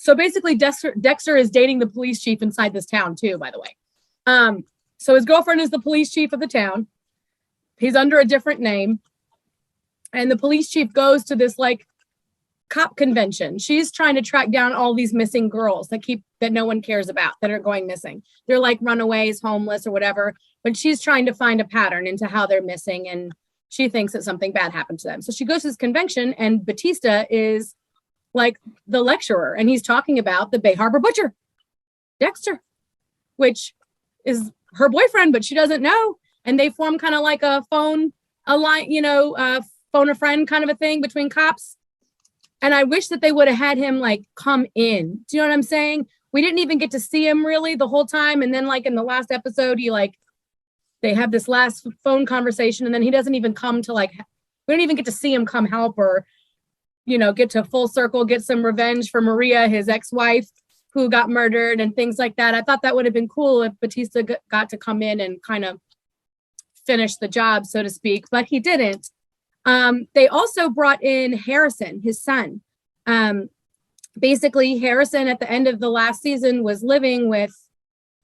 Speaker 3: So basically, Dexter is dating the police chief inside this town too, by the way. So his girlfriend is the police chief of the town. He's under a different name. And the police chief goes to this like cop convention. She's trying to track down all these missing girls that no one cares about, that are going missing. They're like runaways, homeless or whatever, but she's trying to find a pattern into how they're missing, and she thinks that something bad happened to them. So she goes to this convention, and Batista is like the lecturer, and he's talking about the Bay Harbor Butcher, Dexter, which is her boyfriend, but she doesn't know. And they form kind of like a phone a friend kind of a thing between cops. And I wish that they would have had him like come in. Do you know what I'm saying? We didn't even get to see him really the whole time. And then like in the last episode, they have this last phone conversation, and then he doesn't even come to we don't even get to see him come help or, get to full circle, get some revenge for Maria, his ex-wife who got murdered and things like that. I thought that would have been cool if Batista got to come in and kind of finish the job, so to speak, but he didn't. They also brought in Harrison, his son. Basically, Harrison at the end of the last season was living with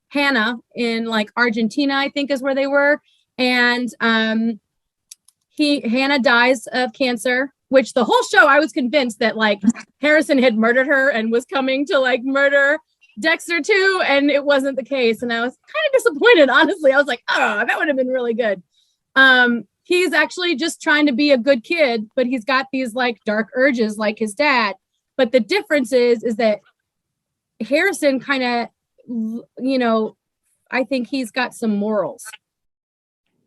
Speaker 3: Hannah in Argentina, I think is where they were. And Hannah dies of cancer, which the whole show I was convinced that Harrison had murdered her and was coming to murder Dexter too. And it wasn't the case. And I was kind of disappointed, honestly. I was like, oh, that would have been really good. He's actually just trying to be a good kid, but he's got these dark urges like his dad. But the difference is that Harrison kind of, I think he's got some morals.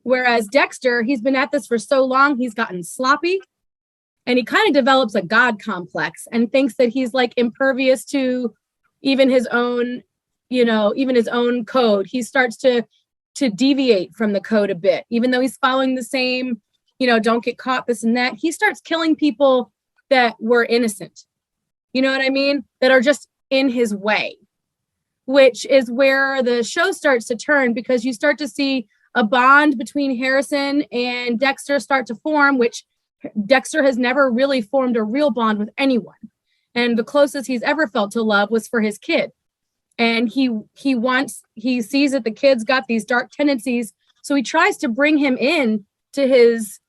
Speaker 3: Whereas Dexter, he's been at this for so long, he's gotten sloppy, and he kind of develops a God complex and thinks that he's impervious to even his own, even his own code. He starts to deviate from the code a bit, even though he's following the same, don't get caught, this and that. He starts killing people that were innocent. You know what I mean? That are just in his way, which is where the show starts to turn, because you start to see a bond between Harrison and Dexter start to form, which Dexter has never really formed a real bond with anyone. And the closest he's ever felt to love was for his kid. And he sees that the kid's got these dark tendencies. So he tries to bring him in to his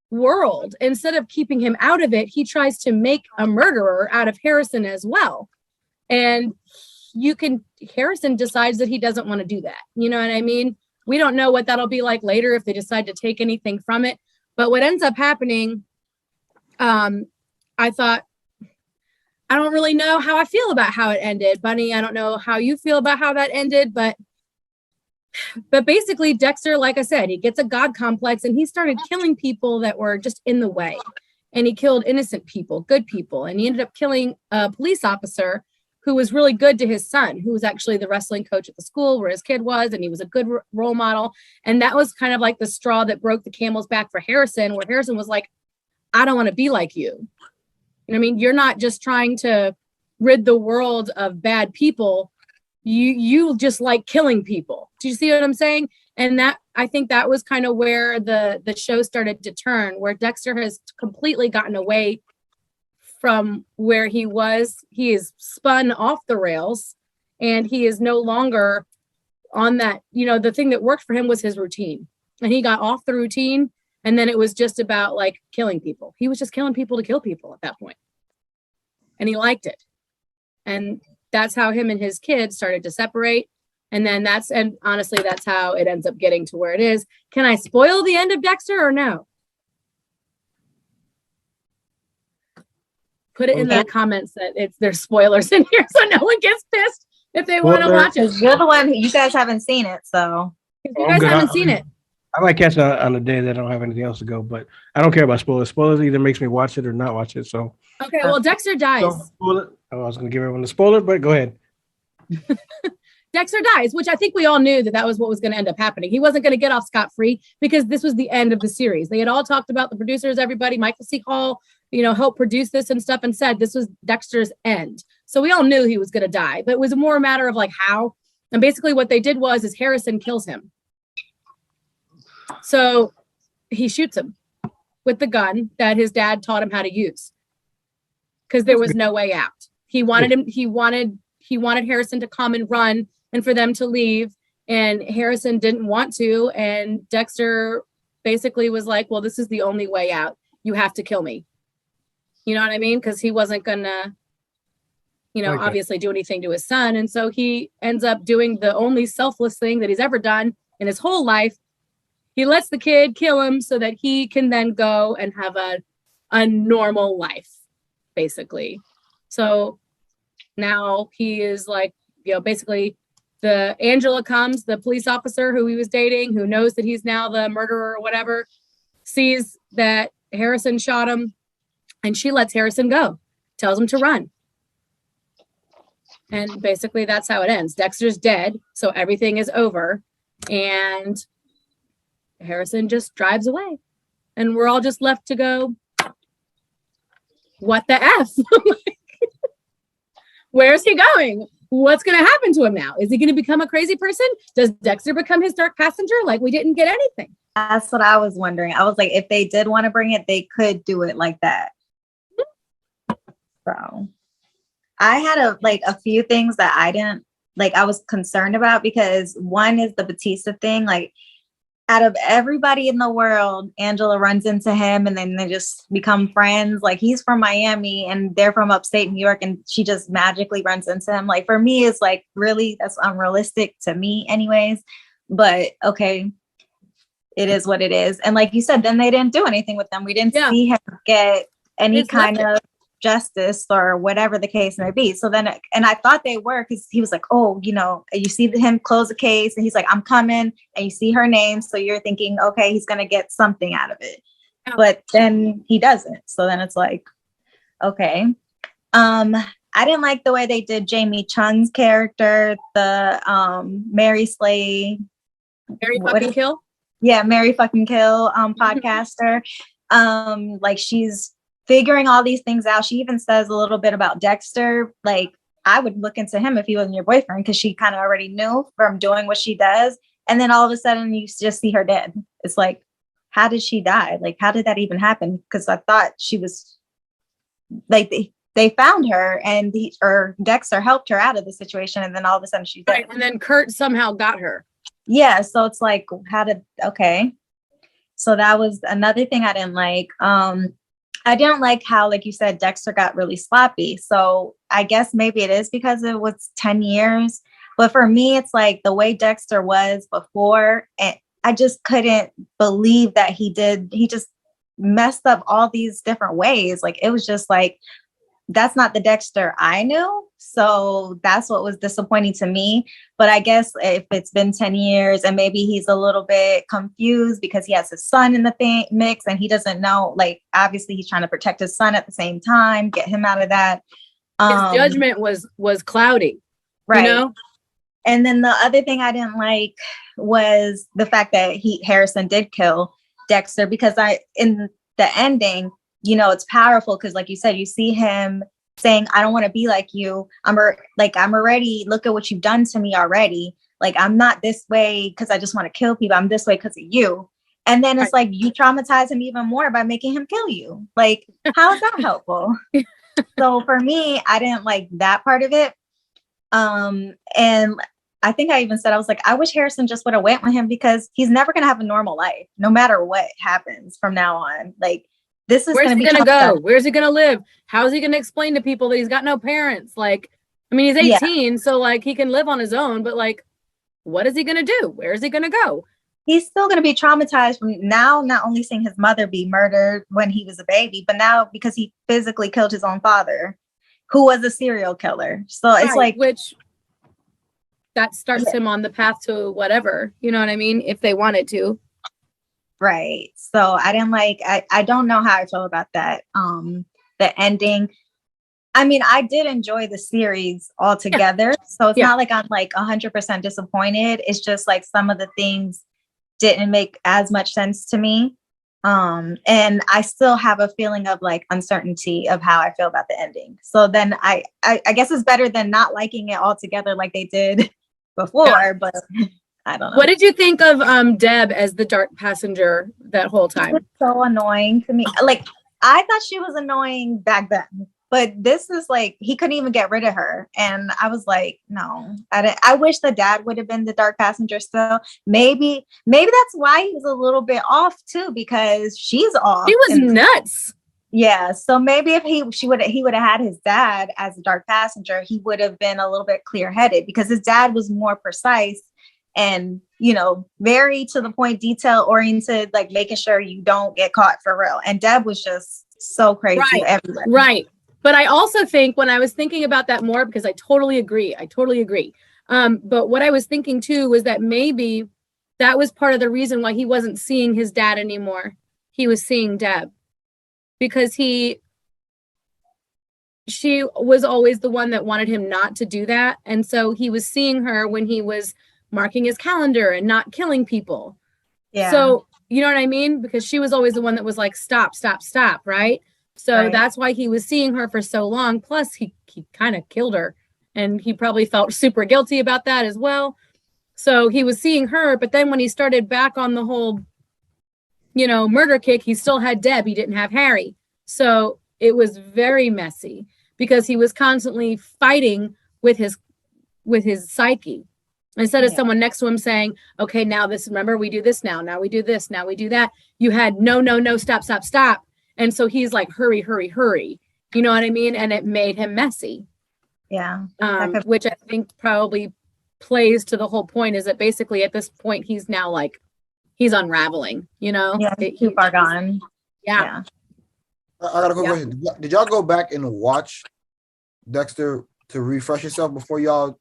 Speaker 3: world. Instead of keeping him out of it, he tries to make a murderer out of Harrison as well. And Harrison decides that he doesn't want to do that. You know what I mean? We don't know what that'll be like later if they decide to take anything from it. But what ends up happening, I thought, I don't really know how I feel about how it ended. Bunny, I don't know how you feel about how that ended, but basically Dexter, like I said, he gets a God complex and he started killing people that were just in the way. And he killed innocent people, good people. And he ended up killing a police officer who was really good to his son, who was actually the wrestling coach at the school where his kid was. And he was a good role model. And that was kind of like the straw that broke the camel's back for Harrison, where Harrison was like, I don't want to be like you. You know what I mean? You're not just trying to rid the world of bad people. You just like killing people. Do you see what I'm saying? And that, I think that was kind of where the show started to turn, where Dexter has completely gotten away from where he was. He is spun off the rails, and he is no longer on that. The thing that worked for him was his routine, and he got off the routine. And then it was just about killing people. He was just killing people to kill people at that point. And he liked it. And that's how him and his kids started to separate. And then honestly, that's how it ends up getting to where it is. Can I spoil the end of Dexter or no? Put it in the comments that there's spoilers in here so no one gets pissed if they want to watch it.
Speaker 1: You're the one, you guys haven't seen it, so.
Speaker 3: You guys haven't seen it.
Speaker 2: I might catch it on a day that I don't have anything else to go, but I don't care about spoilers. Spoilers either makes me watch it or not watch it. So
Speaker 3: okay, well, Dexter dies.
Speaker 2: So, I was going to give everyone the spoiler, but go ahead.
Speaker 3: Dexter dies, which I think we all knew that was what was going to end up happening. He wasn't going to get off scot-free because this was the end of the series. They had all talked about, the producers, everybody, Michael C. Hall, helped produce this and stuff, and said this was Dexter's end. So we all knew he was going to die, but it was more a matter of how. And basically what they did is Harrison kills him. So he shoots him with the gun that his dad taught him how to use, because there was no way out. He wanted Harrison to come and run and for them to leave. And Harrison didn't want to. And Dexter basically was like, well, this is the only way out. You have to kill me. You know what I mean? Because he wasn't gonna, obviously do anything to his son. And so he ends up doing the only selfless thing that he's ever done in his whole life. He lets the kid kill him so that he can then go and have a normal life, basically. So now he is like, basically the Angela comes, the police officer who he was dating, who knows that he's now the murderer or whatever, sees that Harrison shot him, and she lets Harrison go, tells him to run. And basically that's how it ends. Dexter's dead, so everything is over, and Harrison just drives away. And we're all just left to go, what the F? Where's he going? What's going to happen to him now? Is he going to become a crazy person? Does Dexter become his dark passenger? Like, we didn't get anything.
Speaker 1: That's what I was wondering. I was like, if they did want to bring it, they could do it like that. So I had a few things that I didn't I was concerned about, because one is the Batista thing. Like, out of everybody in the world, Angela runs into him and then they just become friends. Like, he's from Miami and they're from upstate New York, and she just magically runs into him. Like, for me, it's like, really, that's unrealistic to me anyways. But okay, it is what it is. And like you said, then they didn't do anything with them. We didn't see him get any kind of justice or whatever the case may be. So then, and I thought they were, because he was like, oh, you see him close the case and he's like, I'm coming, and you see her name. So you're thinking, okay, he's going to get something out of it. But then he doesn't. So then it's like, okay. I didn't like the way they did Jamie Chung's character, the Mary Slay.
Speaker 3: Mary fucking Kill?
Speaker 1: Yeah, Mary fucking Kill podcaster. Like, she's figuring all these things out. She even says a little bit about Dexter. Like, I would look into him if he wasn't your boyfriend, because she kind of already knew from doing what she does. And then all of a sudden you just see her dead. It's like, how did she die? Like, how did that even happen? Because I thought she was like, they found her and Dexter helped her out of the situation. And then all of a sudden she's dead.
Speaker 3: Right. And then Kurt somehow got her.
Speaker 1: Yeah. So it's like, okay. So that was another thing I didn't like. I didn't like how, like you said, Dexter got really sloppy. So I guess maybe it is because it was 10 years. But for me, it's like the way Dexter was before, and I just couldn't believe that he just messed up all these different ways. Like, it was just like, that's not the Dexter I knew. So that's what was disappointing to me. But I guess if it's been 10 years and maybe he's a little bit confused because he has his son in the mix and he doesn't know, like, obviously he's trying to protect his son at the same time, get him out of that.
Speaker 3: His judgment was cloudy.
Speaker 1: Right. And then the other thing I didn't like was the fact that Harrison did kill Dexter, because in the ending, it's powerful because, like you said, you see him saying, I don't want to be like you. I'm already, look at what you've done to me already. Like, I'm not this way because I just want to kill people. I'm this way because of you. And then it's like, you traumatize him even more by making him kill you. Like, how is that helpful? So for me, I didn't like that part of it. And I think I even said, I was like, I wish Harrison just would have went with him, because he's never going to have a normal life, no matter what happens from now on. Like, this is
Speaker 3: where's
Speaker 1: he
Speaker 3: going to go? Where's he going to live? How is he going to explain to people that he's got no parents? Like, I mean, he's 18, so like he can live on his own, but like, what is he going to do? Where is he going to go?
Speaker 1: He's still going to be traumatized from now, not only seeing his mother be murdered when he was a baby, but now because he physically killed his own father, who was a serial killer. So it's like,
Speaker 3: which that starts him on the path to whatever, you know what I mean? If they wanted to.
Speaker 1: Right. So I didn't like, I don't know how I feel about that. The ending. I mean, I did enjoy the series altogether. Yeah. So it's not like I'm like 100% disappointed. It's just like some of the things didn't make as much sense to me. And I still have a feeling of like uncertainty of how I feel about the ending. So then I guess it's better than not liking it altogether like they did before, but I don't know.
Speaker 3: What did you think of Deb as the dark passenger that whole time?
Speaker 1: It was so annoying to me. Like, I thought she was annoying back then, but this is like, he couldn't even get rid of her. And I was like, no, I wish the dad would have been the dark passenger still. Maybe that's why he was a little bit off too, because she's off.
Speaker 3: He was nuts.
Speaker 1: Yeah. So maybe if he would have had his dad as a dark passenger, he would have been a little bit clear headed, because his dad was more precise and, you know, very to the point, detail oriented, like making sure you don't get caught for real. And Deb was just so crazy. Everywhere.
Speaker 3: Right. But I also think, when I was thinking about that more, because I totally agree. But what I was thinking too was that maybe that was part of the reason why he wasn't seeing his dad anymore. He was seeing Deb, because she was always the one that wanted him not to do that. And so he was seeing her when he was marking his calendar and not killing people. Yeah. So, you know what I mean? Because she was always the one that was like, stop, right? So that's why he was seeing her for so long. Plus, he kind of killed her, and he probably felt super guilty about that as well. So he was seeing her, but then when he started back on the whole, you know, murder kick, he still had Deb. He didn't have Harry. So it was very messy, because he was constantly fighting with his psyche. Instead of someone next to him saying, okay, now this, remember, we do this now we do this, now we do that. You had no, stop. And so he's like, hurry. You know what I mean? And it made him messy.
Speaker 1: Yeah.
Speaker 3: Which I think probably plays to the whole point, is that basically at this point, he's now like, he's unraveling, you know?
Speaker 1: Yeah, too far gone.
Speaker 3: Yeah.
Speaker 4: I got a quick question. Did y'all go back and watch Dexter to refresh yourself before y'all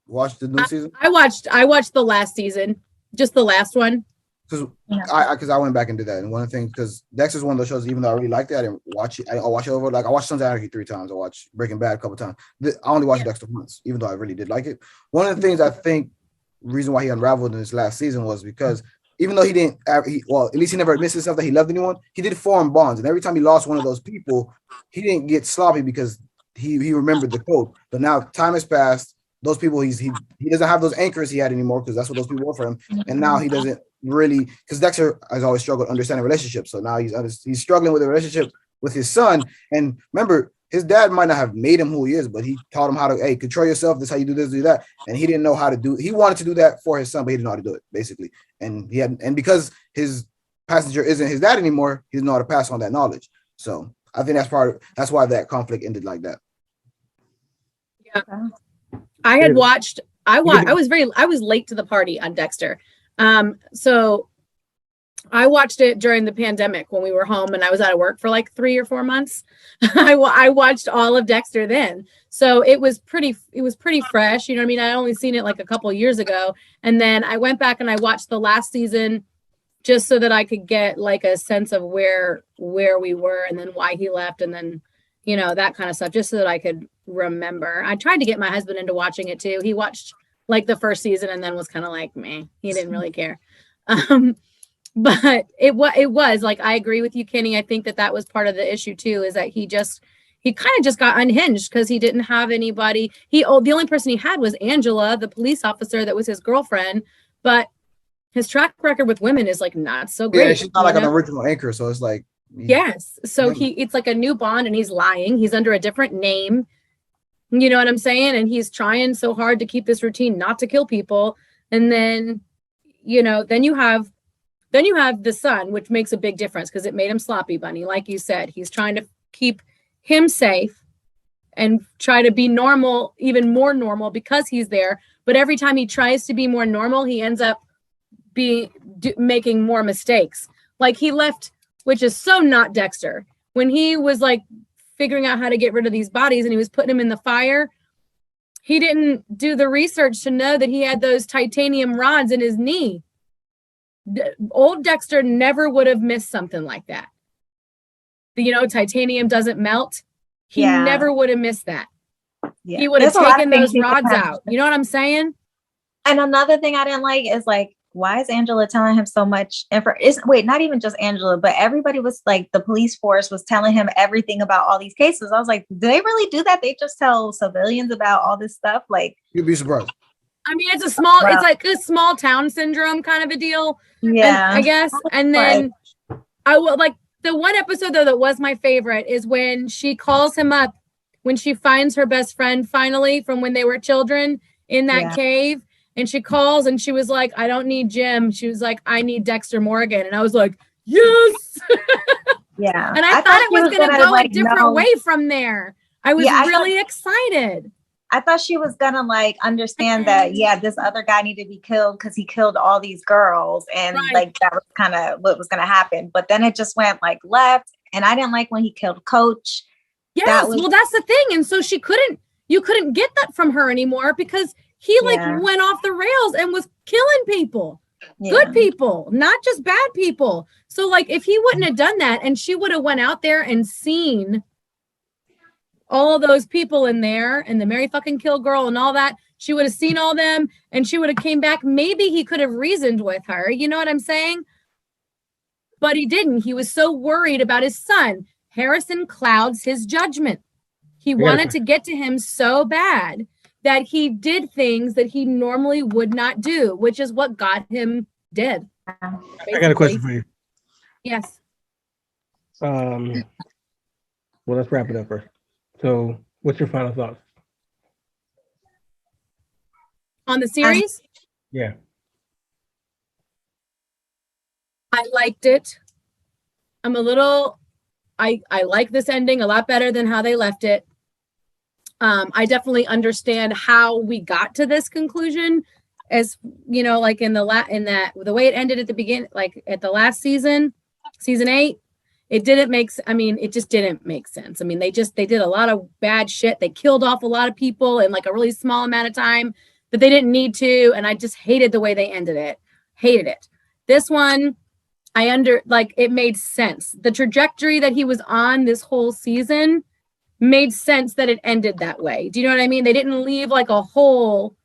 Speaker 4: watched the new season?
Speaker 3: I watched the last season, just the last one.
Speaker 4: Because I went back and did that. And one of the things, because Dexter's one of those shows, even though I really liked it, I didn't watch it. I watched it over. Like, I watched Sons of Anarchy 3 times. I watched Breaking Bad a couple times. I only watched Dexter once, even though I really did like it. One of the things I think reason why he unraveled in this last season was because even though he didn't, at least he never admits himself that he loved anyone, he did form bonds. And every time he lost one of those people, he didn't get sloppy because he remembered the code. But now time has passed. Those people, he doesn't have those anchors he had anymore, because that's what those people were for him. And now he doesn't really, because Dexter has always struggled understanding relationships. So now he's struggling with a relationship with his son. And remember, his dad might not have made him who he is, but he taught him how to, hey, control yourself. This is how you do this, do that. And he didn't know how to do it. He wanted to do that for his son, but he didn't know how to do it, basically. And because his passenger isn't his dad anymore, he didn't know how to pass on that knowledge. So I think that's why that conflict ended like that.
Speaker 3: Yeah. I was late to the party on Dexter. So I watched it during the pandemic when we were home and I was out of work for like 3 or 4 months. I watched all of Dexter then. So it was pretty fresh. You know what I mean? I only seen it like a couple of years ago. And then I went back and I watched the last season just so that I could get like a sense of where we were and then why he left. And then, you know, that kind of stuff, just so that I could remember. I tried to get my husband into watching it too. He watched like the first season and then was kind of like, meh, he didn't really care. But it was like, I agree with you, Kenny. I think that was part of the issue too, is that he kind of just got unhinged because he didn't have anybody. The only person he had was Angela, the police officer that was his girlfriend, but his track record with women is like not so great.
Speaker 4: Yeah, she's not like an original anchor, so it's like
Speaker 3: yes. So it's like a new Bond and he's lying. He's under a different name. You know what I'm saying? And he's trying so hard to keep this routine not to kill people. And then, you know, then you have the son, which makes a big difference because it made him sloppy, Bunny. Like you said, he's trying to keep him safe and try to be normal, even more normal because he's there. But every time he tries to be more normal, he ends up making more mistakes. Like he left, which is so not Dexter. When he was like figuring out how to get rid of these bodies and he was putting them in the fire, he didn't do the research to know that he had those titanium rods in his knee. Old Dexter never would have missed something like that. You know, titanium doesn't melt. He never would have missed that. Yeah. He would have taken those rods out. You know what I'm saying?
Speaker 1: And another thing I didn't like is like, why is Angela telling him so much wait, not even just Angela, but everybody was like, the police force was telling him everything about all these cases. I was like, do they really do that? They just tell civilians about all this stuff? Like,
Speaker 4: you'd be surprised.
Speaker 3: I mean, it's like a small town syndrome kind of a deal. Yeah, I guess. And then I will like the one episode though that was my favorite is when she calls him up when she finds her best friend finally from when they were children in that cave, and she calls and she was like, I don't need Jim. She was like, I need Dexter Morgan. And I was like, yes.
Speaker 1: Yeah.
Speaker 3: And I thought it was going to go a different way from there. I was really excited.
Speaker 1: I thought she was gonna like understand that, this other guy needed to be killed because he killed all these girls, and like that was kind of what was gonna happen. But then it just went like left, and I didn't like when he killed Coach.
Speaker 3: Yes, well, that's the thing, and so you couldn't get that from her anymore because he went off the rails and was killing people, good people, not just bad people. So like, if he wouldn't have done that, and she would have went out there and seen all those people in there and the Mary fucking Kill girl and all that, she would have seen all them and she would have came back. Maybe he could have reasoned with her. You know what I'm saying? But he didn't. He was so worried about his son. Harrison clouds his judgment. He wanted to get to him so bad that he did things that he normally would not do, which is what got him dead. Basically.
Speaker 2: I got a question for you.
Speaker 3: Yes.
Speaker 2: Well, let's wrap it up first. So, what's your final thoughts
Speaker 3: on the series?
Speaker 2: Yeah,
Speaker 3: I liked it. I like this ending a lot better than how they left it. I definitely understand how we got to this conclusion, as you know, like the way it ended at the beginning, like at the last season 8. It just didn't make sense. I mean, they did a lot of bad shit. They killed off a lot of people in like a really small amount of time that they didn't need to. And I just hated the way they ended it. Hated it. This one, it made sense. The trajectory that he was on this whole season made sense that it ended that way. Do you know what I mean? They didn't leave like a hole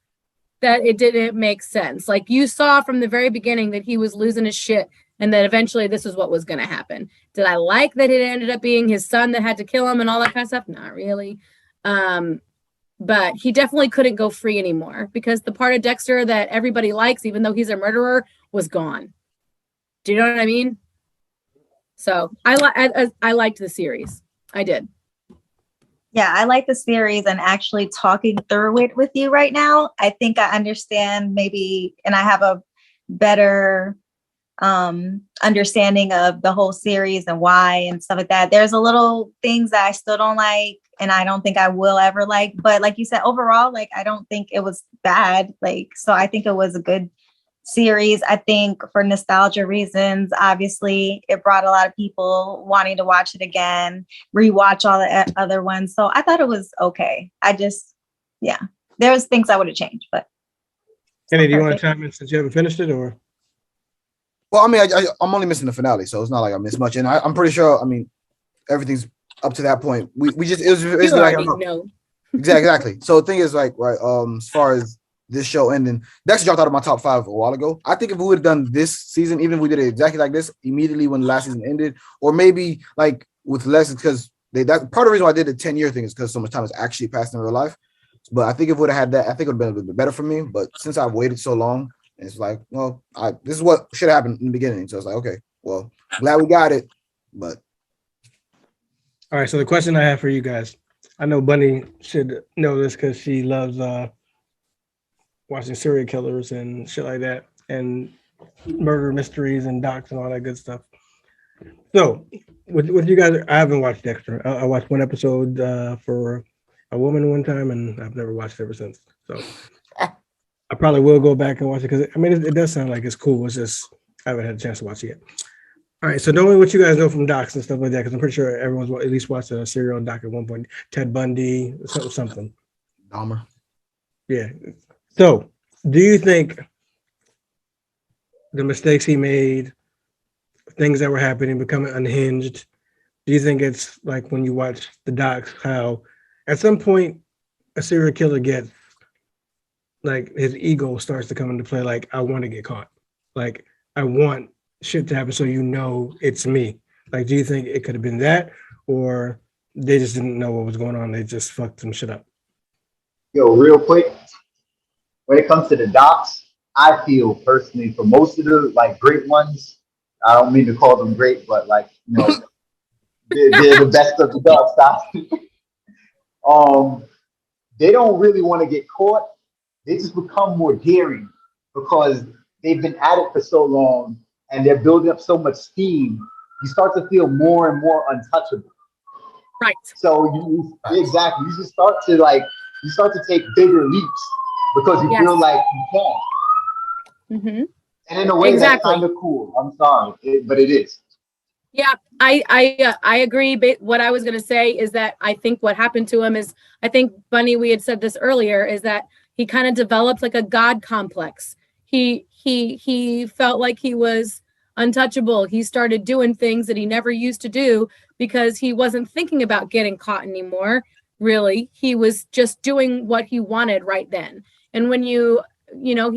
Speaker 3: that it didn't make sense. Like you saw from the very beginning that he was losing his shit. And that eventually this is what was going to happen. Did I like that it ended up being his son that had to kill him and all that kind of stuff? Not really. But he definitely couldn't go free anymore because the part of Dexter that everybody likes, even though he's a murderer, was gone. Do you know what I mean? So I liked the series. I did.
Speaker 1: Yeah, I like the series, and actually talking through it with you right now, I think I understand maybe, and I have a better understanding of the whole series and why and stuff like that. There's a little things that I still don't like, and I don't think I will ever like, but like you said, overall, like I don't think it was bad. Like, so I think it was a good series. I think for nostalgia reasons, obviously it brought a lot of people wanting to watch it again, rewatch all the other ones. So I thought it was okay. There's things I would have changed, but.
Speaker 2: Kenny, do you want to chime in since you haven't finished it, or?
Speaker 4: Well, I mean, I'm only missing the finale, so it's not like I missed much. And I'm pretty sure, I mean, everything's up to that point. It was like,
Speaker 3: know.
Speaker 4: Exactly. So the thing is, like, right, as far as this show ending, Dexter dropped out of my top 5 a while ago. I think if we would have done this season, even if we did it exactly like this, immediately when the last season ended, or maybe like with less, because that part of the reason why I did the 10-year thing is because so much time has actually passed in real life. But I think if we would have had that, I think it would have been a little bit better for me. But since I've waited so long, it's like, well, this is what should happen in the beginning. So it's like, okay, well, glad we got it. But
Speaker 2: all right. So the question I have for you guys, I know Bunny should know this because she loves watching serial killers and shit like that, and murder mysteries and docs and all that good stuff. So with you guys, I haven't watched Dexter. I watched one episode for a woman one time, and I've never watched it ever since. So I probably will go back and watch it because I mean it does sound like it's cool. It's just I haven't had a chance to watch it yet. All right, so knowing what you guys know from docs and stuff like that, because I'm pretty sure everyone's at least watched a serial doc at one point. Ted Bundy, something.
Speaker 4: Dahmer.
Speaker 2: Yeah. So, do you think the mistakes he made, things that were happening, becoming unhinged, do you think it's like when you watch the docs, how at some point a serial killer gets, like his ego starts to come into play, like, I want to get caught. Like, I want shit to happen so you know it's me. Like, do you think it could have been that, or they just didn't know what was going on? They just fucked some shit up.
Speaker 6: Yo, real quick, when it comes to the docs, I feel personally for most of the like great ones, I don't mean to call them great, but like, you know, they're the best of the dog style. they don't really want to get caught. They just become more daring because they've been at it for so long and they're building up so much steam. You start to feel more and more untouchable.
Speaker 3: Right.
Speaker 6: So you just start to take bigger leaps because you feel like you can.
Speaker 3: Mm-hmm.
Speaker 6: And in a way, that's kind of cool. I'm sorry, but it is.
Speaker 3: Yeah, I agree. What I was going to say is that I think what happened to him is, I think, Bunny, we had said this earlier, is that he kind of developed like a God complex. He felt like he was untouchable. He started doing things that he never used to do because he wasn't thinking about getting caught anymore. Really, he was just doing what he wanted right then. And when he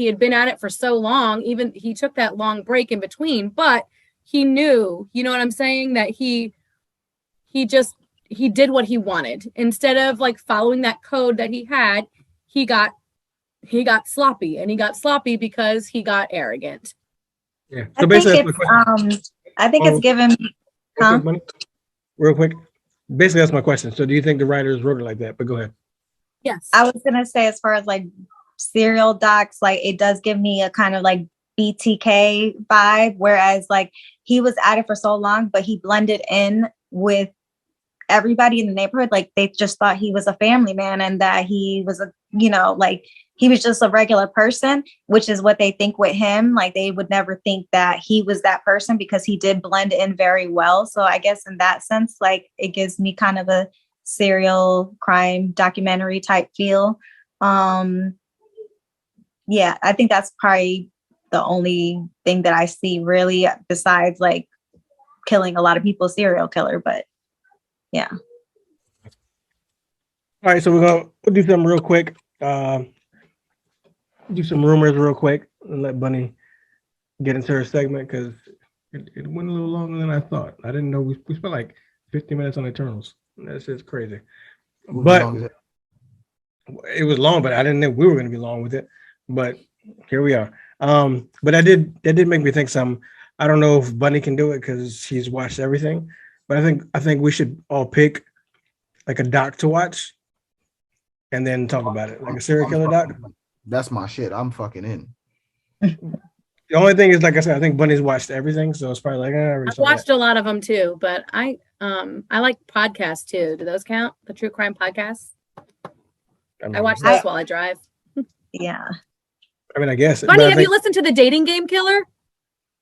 Speaker 3: had been at it for so long, even he took that long break in between, but he knew, you know what I'm saying, that he did what he wanted. Instead of like following that code that he had, he got sloppy, and he got sloppy because he got arrogant.
Speaker 2: Yeah. So basically,
Speaker 1: I think it's given. Huh?
Speaker 2: Real quick. Basically, that's my question. So do you think the writers wrote it like that? But go ahead.
Speaker 3: Yes.
Speaker 1: I was gonna say, as far as like serial docs, like it does give me a kind of like BTK vibe, whereas like he was at it for so long, but he blended in with everybody in the neighborhood. Like they just thought he was a family man and that he was like he was just a regular person, which is what they think with him. Like they would never think that he was that person because he did blend in very well. So I guess in that sense, like it gives me kind of a serial crime documentary type feel. Yeah, I think that's probably the only thing that I see really, besides like killing a lot of people, serial killer. But yeah.
Speaker 2: All right, so we'll do something real quick. Do some rumors real quick and let Bunny get into her segment because it went a little longer than I thought. I didn't know we spent like 50 minutes on Eternals. That's just crazy. But it was long, but I didn't know we were going to be long with it. But here we are. But that did make me think some. I don't know if Bunny can do it because she's watched everything, but I think we should all pick like a doc to watch and then talk about it, like a serial killer doc.
Speaker 4: That's my shit. I'm fucking in.
Speaker 2: The only thing is, like I said, I think Bunny's watched everything, so it's probably like
Speaker 3: I've watched a lot of them too, but I like podcasts too. Do those count? The true crime podcasts? I watch those while I drive.
Speaker 1: Yeah.
Speaker 2: I mean, I guess.
Speaker 3: Bunny, have you listened to The Dating Game Killer?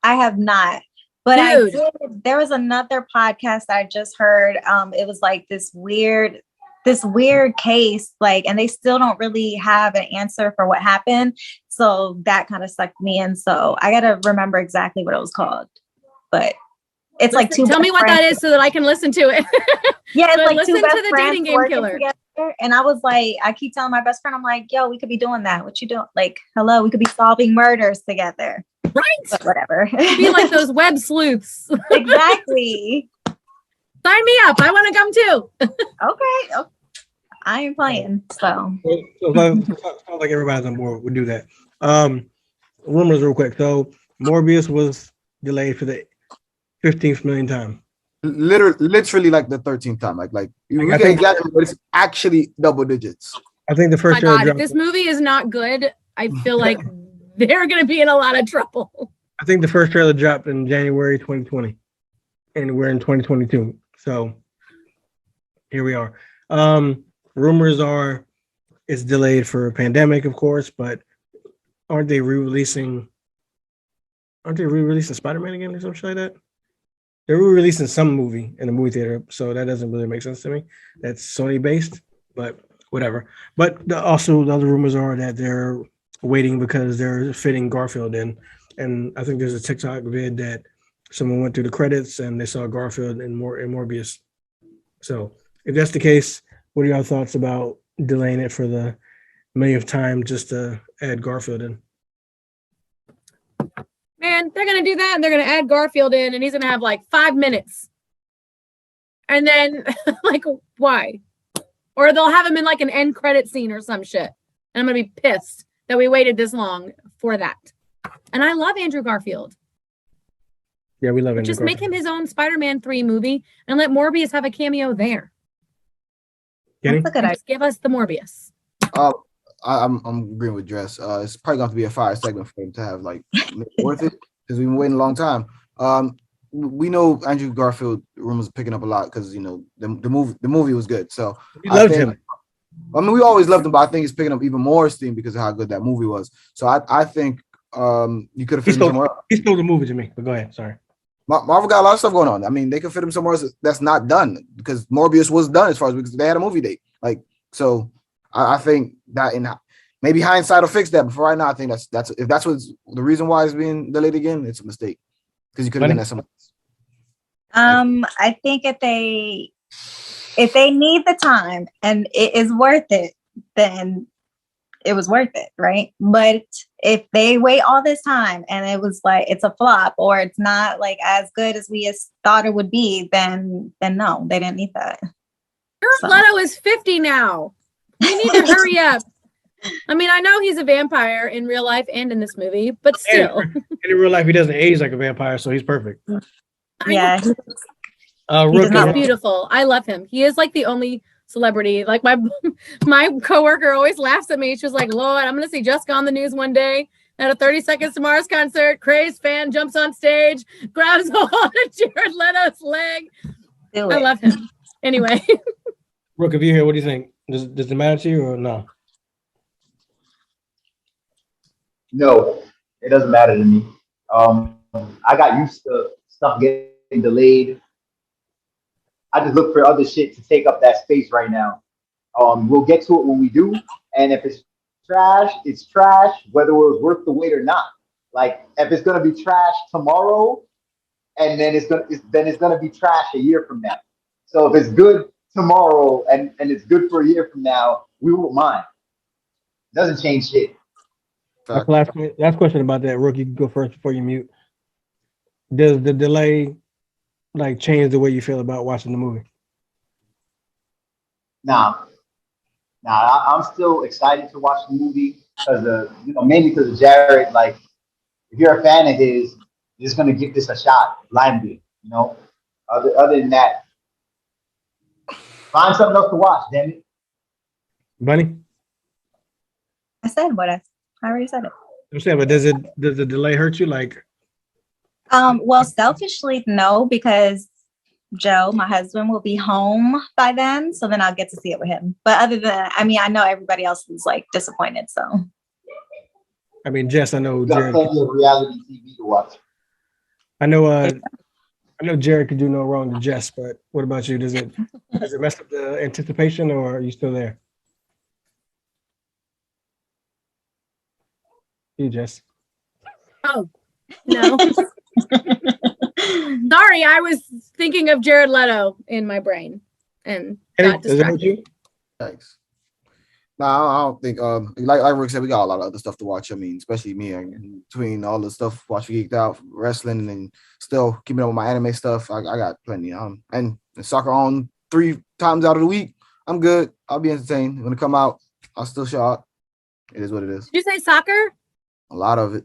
Speaker 1: I have not. But I did. There was another podcast I just heard. It was like this weird case, like, and they still don't really have an answer for what happened. So that kind of sucked me in. So I gotta remember exactly what it was called. But it's like two.
Speaker 3: Tell me what that is so that I can listen to it.
Speaker 1: Yeah, it's like
Speaker 3: listen
Speaker 1: two best
Speaker 3: to The
Speaker 1: friends
Speaker 3: Dating Game
Speaker 1: working
Speaker 3: Killer.
Speaker 1: together. And I was like, I keep telling my best friend, I'm like, yo, we could be doing that. What you doing? Like, hello, we could be solving murders together.
Speaker 3: Right.
Speaker 1: But whatever.
Speaker 3: Be like those web sleuths.
Speaker 1: Exactly.
Speaker 3: Sign me up. I want to come too.
Speaker 1: Okay. I ain't playing. So
Speaker 2: sounds like everybody's on board. We'll do that. Rumors real quick. So Morbius was delayed for the 15th million time.
Speaker 4: Literally like the 13th time. Like you can get it, but it's actually double digits.
Speaker 2: I think the first
Speaker 3: trailer. If this movie is not good, I feel like they're going to be in a lot of trouble.
Speaker 2: I think the first trailer dropped in January 2020, and we're in 2022. So here we are. Rumors are it's delayed for a pandemic, of course, but aren't they re-releasing Spider-Man again or something like that? They're re-releasing some movie in the movie theater, so that doesn't really make sense to me. That's Sony based, but whatever. But also the other rumors are that they're waiting because they're fitting Garfield in. And I think there's a TikTok vid that someone went through the credits and they saw Garfield and Morbius. So if that's the case, what are your thoughts about delaying it for the millionth time just to add Garfield in?
Speaker 3: Man, they're going to do that and they're going to add Garfield in and he's going to have like 5 minutes. And then like, why? Or they'll have him in like an end credit scene or some shit. And I'm going to be pissed that we waited this long for that. And I love Andrew Garfield.
Speaker 2: Yeah, we love Andrew
Speaker 3: Just
Speaker 2: Garfield.
Speaker 3: make him his own Spider-Man 3 movie and let Morbius have a cameo there.
Speaker 2: Kenny?
Speaker 1: That's a good idea.
Speaker 3: Just give us the Morbius.
Speaker 4: I'm agreeing with Jess. It's probably going to be a fire segment for him to have like worth it because we've been waiting a long time. We know Andrew Garfield rumors picking up a lot because you know the movie was good. So
Speaker 2: We loved him.
Speaker 4: I mean, we always loved him, but I think it's picking up even more steam because of how good that movie was. So I think you could have fit him somewhere else.
Speaker 2: He stole the movie to me, but go ahead. Sorry.
Speaker 4: Marvel got a lot of stuff going on. I mean, they could fit him somewhere else that's not done because Morbius was done as far as because they had a movie date. Like, so I think that in maybe hindsight will fix that. But for right now, I think that's if that's what's the reason why it's being delayed again, it's a mistake because you could have done that somewhere else.
Speaker 1: I think if they need the time and it is worth it, then it was worth it, right? But if they wait all this time and it was like it's a flop or it's not like as good as we thought it would be, then no, they didn't need that.
Speaker 3: Jared Leto is 50 now. We need to hurry up. I mean, I know he's a vampire in real life and in this movie, but still.
Speaker 2: And in real life, he doesn't age like a vampire, so he's perfect.
Speaker 1: Yeah.
Speaker 2: Rook
Speaker 3: He's beautiful. I love him. He is like the only celebrity. Like my coworker always laughs at me. She's like, Lord, I'm gonna see Jessica on the news one day at a 30 Seconds to Mars concert. Craze fan jumps on stage, grabs hold of Jared Leto's leg. I love him. Anyway.
Speaker 2: Rook, if you're here, what do you think? Does it matter to you or no?
Speaker 6: No, it doesn't matter to me. I got used to stuff getting delayed. I just look for other shit to take up that space right now. We'll get to it when we do, and if it's trash, it's trash, whether it was worth the wait or not. Like if it's gonna be trash tomorrow, and then it's gonna be trash a year from now. So if it's good tomorrow and it's good for a year from now, we won't mind. Doesn't change shit.
Speaker 2: Last question about that, Rook. You can go first before you mute. Does the delay like change the way you feel about watching the movie?
Speaker 6: Nah, I'm still excited to watch the movie because mainly because of Jared. Like, if you're a fan of his, you're just gonna give this a shot blindly. You know, other than that, find something else to watch. Damn it,
Speaker 2: Bunny.
Speaker 1: I said what I already said it.
Speaker 2: I'm saying, but does the delay hurt you? Like,
Speaker 1: well, selfishly, no, because Joe, my husband, will be home by then, so then I'll get to see it with him. But other than, I mean, I know everybody else is like disappointed. So,
Speaker 2: I mean, Jess, I know
Speaker 6: you got
Speaker 2: Jared.
Speaker 6: plenty of reality TV to watch.
Speaker 2: I know Jared could do no wrong to Jess, but what about you? Does it mess up the anticipation, or are you still there? You, Jess.
Speaker 3: Oh, no. Sorry, I was thinking of Jared Leto in my brain and got distracted.
Speaker 4: Thanks. No, I don't think. Like Rick said, we got a lot of other stuff to watch. I mean, especially me, between all the stuff watching Geekedout, wrestling, and still keeping up with my anime stuff. I got plenty. And soccer on 3 times out of the week. I'm good. I'll be entertained. When it come out, I'll still show up. It is what it is.
Speaker 3: Did you say soccer?
Speaker 4: A lot of it.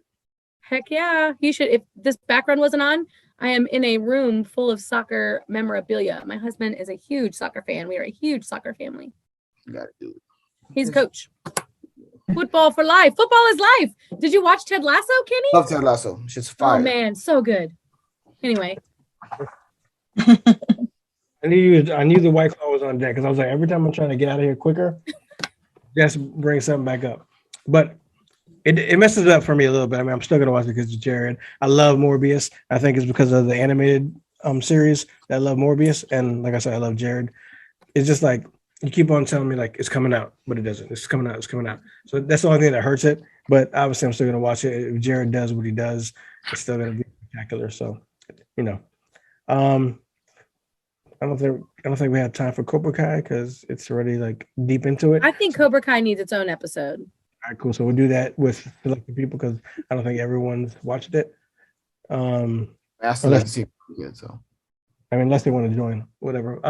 Speaker 3: Heck yeah. You should. If this background wasn't on, I am in a room full of soccer memorabilia. My husband is a huge soccer fan. We are a huge soccer family.
Speaker 4: You got to do it.
Speaker 3: He's a coach. Football for life. Football is life. Did you watch Ted Lasso, Kenny?
Speaker 4: Love Ted Lasso. Shit's fire.
Speaker 3: Oh, man. So good. Anyway.
Speaker 2: I knew the White Claw was on deck because I was like, every time I'm trying to get out of here quicker, just bring something back up. But it messes up for me a little bit. I mean, I'm still gonna watch it because of Jared. I love Morbius. I think it's because of the animated series that I love Morbius, and like I said, I love Jared. It's just like you keep on telling me like it's coming out, but it doesn't. It's coming out. It's coming out. So that's the only thing that hurts it. But obviously, I'm still gonna watch it. If Jared does what he does, it's still gonna be spectacular. So, I don't think we have time for Cobra Kai because it's already like deep into it.
Speaker 3: I think Cobra Kai needs its own episode.
Speaker 2: All right, cool. So we'll do that with selected people because I don't think everyone's watched it.
Speaker 4: I still like to see it yet, so.
Speaker 2: I mean, unless they want to join, whatever.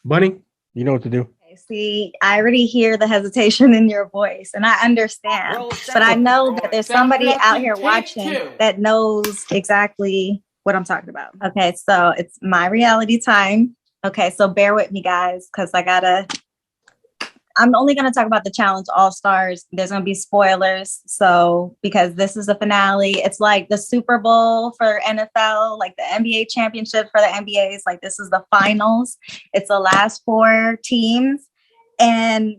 Speaker 2: Bunny, you know what to do.
Speaker 1: See, I already hear the hesitation in your voice, and I understand. But I know that there's somebody out here watching that knows exactly what I'm talking about. Okay, so it's my reality time. Okay, so bear with me, guys, because I gotta I'm only going to talk about the challenge all stars. There's going to be spoilers. So, because this is the finale, it's like the Super Bowl for NFL, like the NBA championship for the NBA. It's like, this is the finals. It's the last 4 teams. And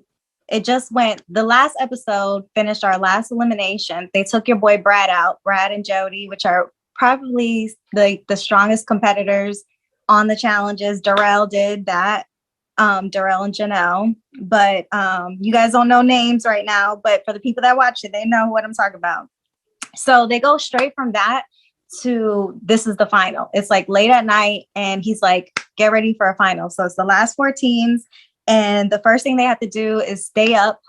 Speaker 1: it just went, the last episode finished our last elimination. They took your boy Brad out, Brad and Jody, which are probably the strongest competitors on the challenges. Darrell did that. Darrell and Janelle, but you guys don't know names right now, but for the people that watch it, they know what I'm talking about. So they go straight from that to this is the final. It's like late at night and he's like, get ready for a final. So it's the last 4 teams. And the first thing they have to do is stay up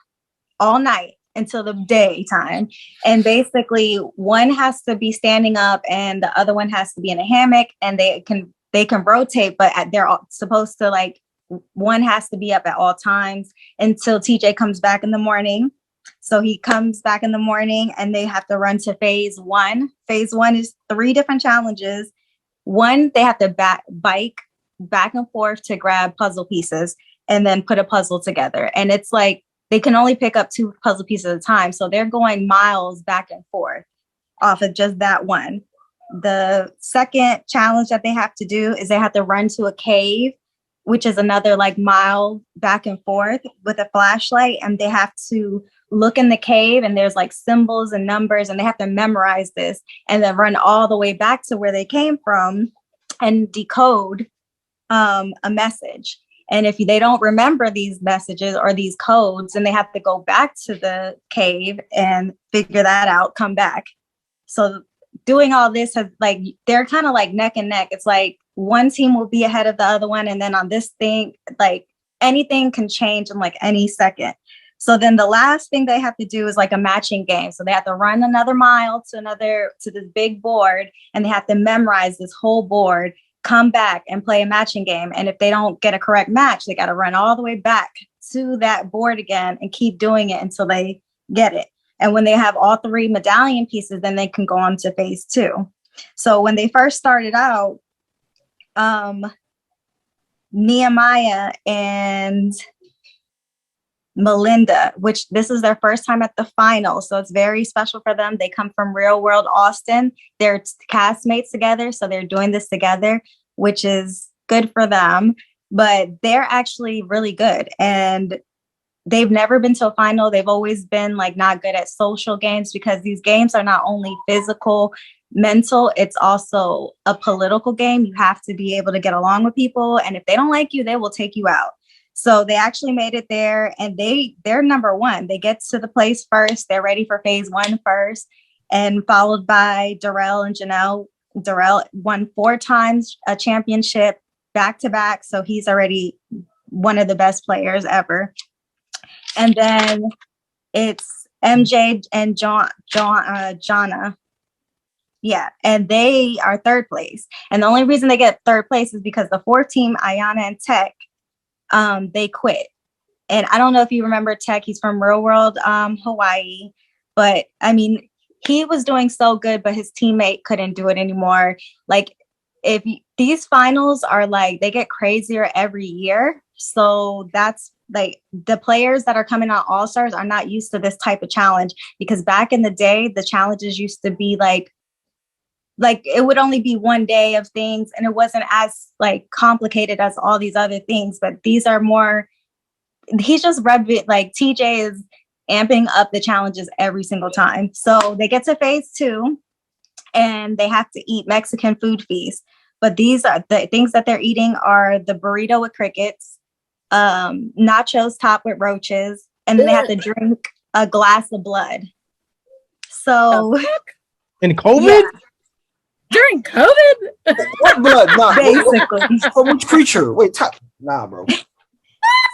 Speaker 1: all night until the daytime. And basically one has to be standing up and the other one has to be in a hammock, and they can rotate, but they're all supposed to, like, one has to be up at all times until TJ comes back in the morning. So he comes back in the morning and they have to run to phase 1. Phase 1 is 3 different challenges. One, they have to bike back and forth to grab puzzle pieces and then put a puzzle together. And it's like, they can only pick up 2 puzzle pieces at a time. So they're going miles back and forth off of just that one. The second challenge that they have to do is they have to run to a cave, which is another like mile back and forth with a flashlight. And they have to look in the cave and there's like symbols and numbers and they have to memorize this and then run all the way back to where they came from and decode a message. And if they don't remember these messages or these codes, then they have to go back to the cave and figure that out, come back. So doing all this has, like, they're kind of like neck and neck. It's like one team will be ahead of the other one. And then on this thing, like anything can change in like any second. So then the last thing they have to do is like a matching game. So they have to run another mile to this big board and they have to memorize this whole board, come back and play a matching game. And if they don't get a correct match, they got to run all the way back to that board again and keep doing it until they get it. And when they have all 3 medallion pieces, then they can go on to phase 2. So when they first started out, Nehemiah and Melinda, which this is their first time at the final. So it's very special for them. They come from real world Austin. They're castmates together. So they're doing this together, which is good for them. But they're actually really good. And they've never been to a final. They've always been like not good at social games because these games are not only physical, mental, it's also a political game. You have to be able to get along with people. And if they don't like you, they will take you out. So they actually made it there and they're number 1. They get to the place first. They're ready for phase 1 first, and followed by Darrell and Janelle. Darrell won 4 times a championship back to back. So he's already one of the best players ever. And then it's MJ and Jonna. Yeah. And they are 3rd place. And the only reason they get 3rd place is because the 4th team, Ayana and Tech, they quit. And I don't know if you remember Tech, he's from Real World, Hawaii. But I mean, he was doing so good, but his teammate couldn't do it anymore. Like, these finals are like, they get crazier every year. So that's like the players that are coming on All Stars are not used to this type of challenge, because back in the day, the challenges used to be like it would only be one day of things and it wasn't as like complicated as all these other things. But these are more, he's just like TJ is amping up the challenges every single time. So they get to phase 2 and they have to eat Mexican food feast. But these are the things that they're eating are the burrito with crickets, nachos topped with roaches, and then they have to drink a glass of blood. So
Speaker 2: in COVID?
Speaker 1: Yeah.
Speaker 3: During COVID?
Speaker 4: What blood? Nah,
Speaker 1: Basically.
Speaker 4: From which creature? Wait, nah, bro.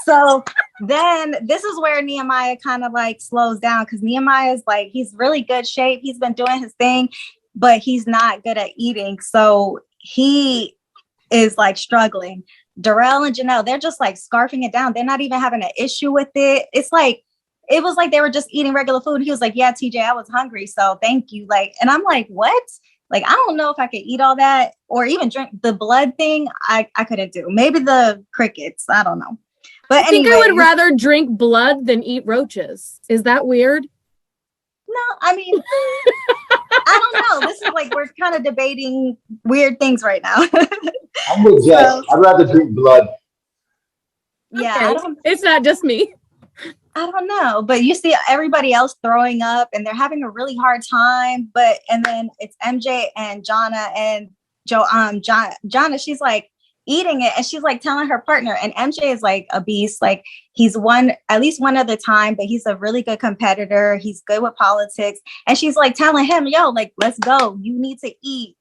Speaker 1: So then this is where Nehemiah kind of like slows down, because Nehemiah is like, he's really good shape. He's been doing his thing, but he's not good at eating. So he is like struggling. Darrell and Janelle, they're just like scarfing it down. They're not even having an issue with it. It's like, it was like they were just eating regular food. He was like, yeah, TJ, I was hungry. So thank you. Like, and I'm like, what? Like, I don't know if I could eat all that or even drink the blood thing. I couldn't do. Maybe the crickets. I don't know. But
Speaker 3: I think
Speaker 1: anyway,
Speaker 3: I would rather drink blood than eat roaches. Is that weird?
Speaker 1: no, I mean, I don't know. This is like we're kind of debating weird things right now.
Speaker 6: I'm with Jess. I'd rather drink blood.
Speaker 1: Yeah,
Speaker 3: Okay. It's not just me.
Speaker 1: I don't know, but you see everybody else throwing up and they're having a really hard time. And then it's MJ and Jonna and Jonna, she's like eating it and she's like telling her partner, and MJ is like a beast. Like he's won at least one other time, but he's a really good competitor. He's good with politics. And she's like telling him, yo, like, let's go. You need to eat.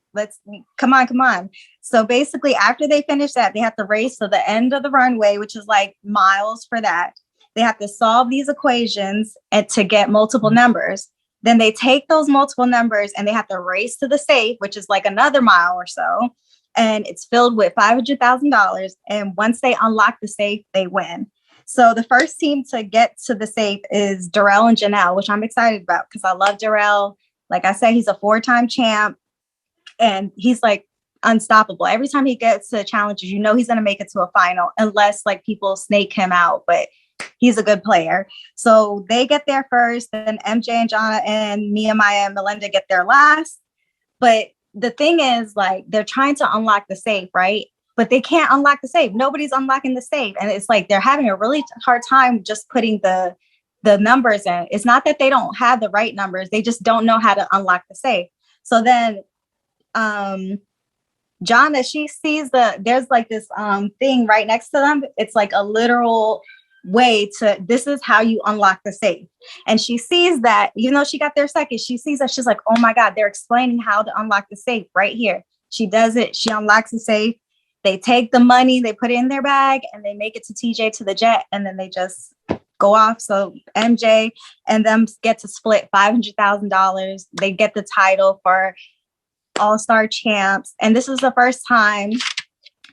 Speaker 1: Come on. So basically after they finish that, they have to race to the end of the runway, which is like miles for that. They have to solve these equations and to get multiple numbers. Then they take those multiple numbers and they have to race to the safe, which is like another mile or so. And it's filled with $500,000. And once they unlock the safe, they win. So the first team to get to the safe is Darrell and Janelle, which I'm excited about because I love Darrell. Like I said, he's a 4-time champ and he's like unstoppable. Every time he gets to challenges, you know he's going to make it to a final unless like people snake him out. But he's a good player. So they get there first, then MJ and Jonna and Nehemiah and Melinda get there last. But the thing is, like, they're trying to unlock the safe, right? But they can't unlock the safe. Nobody's unlocking the safe. And it's like they're having a really hard time just putting the numbers in. It's not that they don't have the right numbers. They just don't know how to unlock the safe. So then Jonna, she sees there's like this thing right next to them. It's like a literal way this is how you unlock the safe. And she sees that, even though she got there second, she sees that, she's like, oh my God, they're explaining how to unlock the safe right here. She does it. She unlocks the safe. They take the money, they put it in their bag, and they make it to TJ to the jet, and then they just go off. So MJ and them get to split $500,000. They get the title for All-Star champs. And this is the first time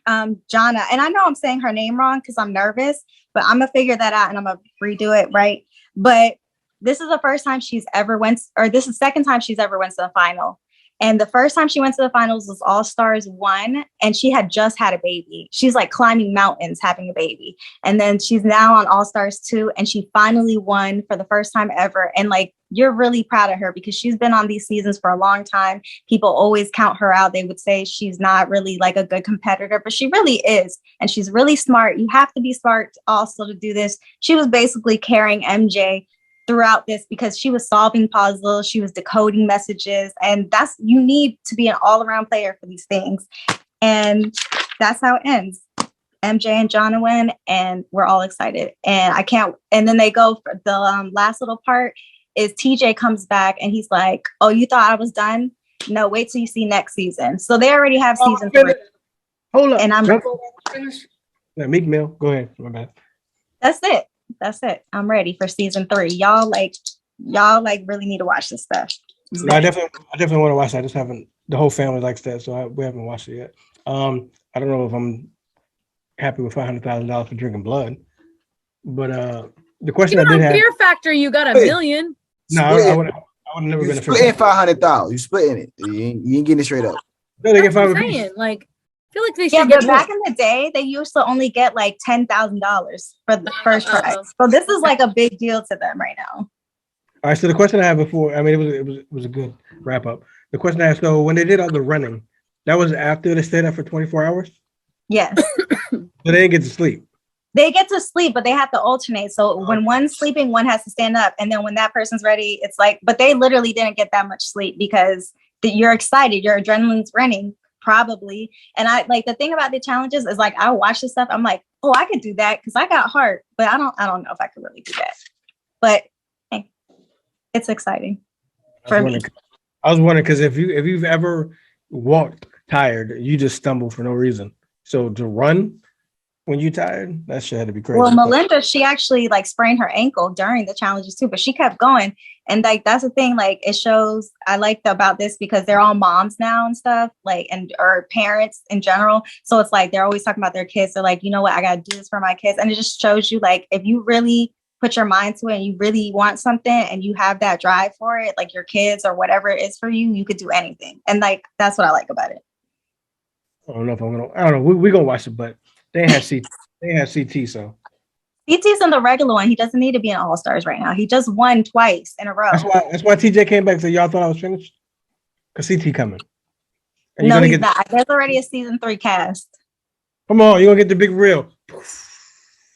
Speaker 1: Jonna, and I know I'm saying her name wrong because I'm nervous, but I'm gonna figure that out and I'm gonna redo it right. But this is the first time she's ever this is the second time she's ever went to the final. And the first time she went to the finals was All Stars 1, and she had just had a baby. She's like climbing mountains having a baby. And then she's now on All Stars 2, and she finally won for the first time ever. And like, you're really proud of her because she's been on these seasons for a long time. People always count her out. They would say she's not really like a good competitor, but she really is. And she's really smart. You have to be smart also to do this. She was basically carrying MJ throughout this because she was solving puzzles, she was decoding messages, and you need to be an all-around player for these things. And that's how it ends. MJ and Jonna win, and we're all excited. And then they go for the last little part is TJ comes back and he's like, oh, you thought I was done? No, wait till you see next season. So they already have season 3.
Speaker 2: Hold up.
Speaker 1: And I'm
Speaker 2: finished. Yeah, Meek Mill, go ahead. My bad.
Speaker 1: That's it. I'm ready for season 3. Y'all really need to watch this stuff.
Speaker 2: No, I definitely want to watch that. I just haven't. The whole family likes that, so we haven't watched it yet. I don't know if I'm happy with $500,000 for drinking blood, but the question I did have.
Speaker 3: Fear Factor, you got $1 million.
Speaker 2: No, I would have never been a fan.
Speaker 4: Splitting 500,000. You splitting it. You ain't getting it straight up.
Speaker 2: No, they get 500.
Speaker 3: Like, I feel like they should
Speaker 1: get back in the day, they used to only get like $10,000 for the first prize. So this is like a big deal to them right now.
Speaker 2: All right. So the question I had before, I mean, it was a good wrap up. The question I had, so when they did all the running, that was after they stayed up for 24 hours?
Speaker 1: Yes.
Speaker 2: So they didn't get to sleep.
Speaker 1: They get to sleep, but they have to alternate. So when one's sleeping, one has to stand up. And then when that person's ready, it's like, but they literally didn't get that much sleep because you're excited. Your adrenaline's running. Probably. And I like the thing about the challenges is like I watch this stuff. I'm like, oh, I could do that because I got heart, but I don't know if I could really do that. But hey, it's exciting for me.
Speaker 2: I was wondering because if you've ever walked tired, you just stumble for no reason. So to run when you're tired, that shit had to be crazy.
Speaker 1: Well, Melinda, she actually like sprained her ankle during the challenges too, but she kept going. And like that's the thing, like it shows I liked about this because they're all moms now and stuff, like or parents in general. So it's like they're always talking about their kids. They're like, you know what, I gotta do this for my kids. And it just shows you like if you really put your mind to it and you really want something and you have that drive for it, like your kids or whatever it is for you, you could do anything. And like that's what I like about it.
Speaker 2: I don't know. We're gonna watch it, but they have CT, so
Speaker 1: CT's in the regular one. He doesn't need to be in All Stars right now. He just won twice in a row.
Speaker 2: That's why TJ came back and said, y'all thought I was finished? Because CT coming. And
Speaker 1: No, he's not. There's already a season 3 cast.
Speaker 2: Come on, you're going to get the big reel.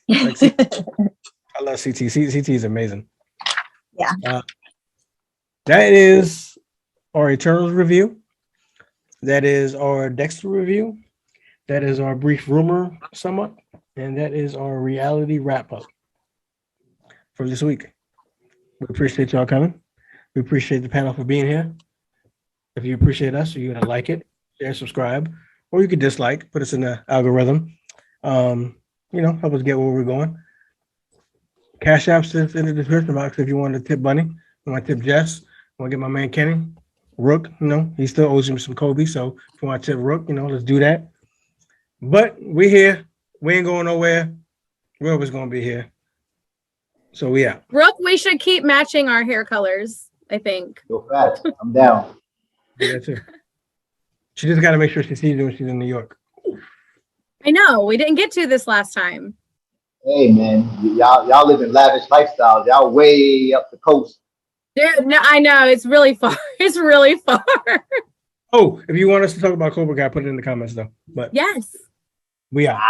Speaker 2: Like, I love CT. CT is amazing.
Speaker 1: Yeah.
Speaker 2: That is our Eternals review. That is our Dexter review. That is our brief rumor sum up. And that is our reality wrap up for this week. We appreciate y'all coming. We appreciate the panel for being here. If you appreciate us, you're going to like it, share, subscribe, or you could dislike, put us in the algorithm. Help us get where we're going. Cash apps is in the description box if you want to tip Bunny. You want to tip Jess. You want to get my man Kenny. Rook, he still owes him some Kobe. So if you want to tip Rook, let's do that. But we're here. We ain't going nowhere. We're always going to be here. So we out.
Speaker 3: Rook, we should keep matching our hair colors, I think.
Speaker 6: Go fast. I'm down.
Speaker 2: Yeah, too. She just got to make sure she sees you when she's in New York.
Speaker 3: I know. We didn't get to this last time.
Speaker 6: Hey, man. Y'all live in lavish lifestyles. Y'all way up the coast.
Speaker 3: Dude, no, I know. It's really far. It's really far.
Speaker 2: Oh, if you want us to talk about Cobra Kai, put it in the comments, though. But
Speaker 3: yes.
Speaker 2: We are.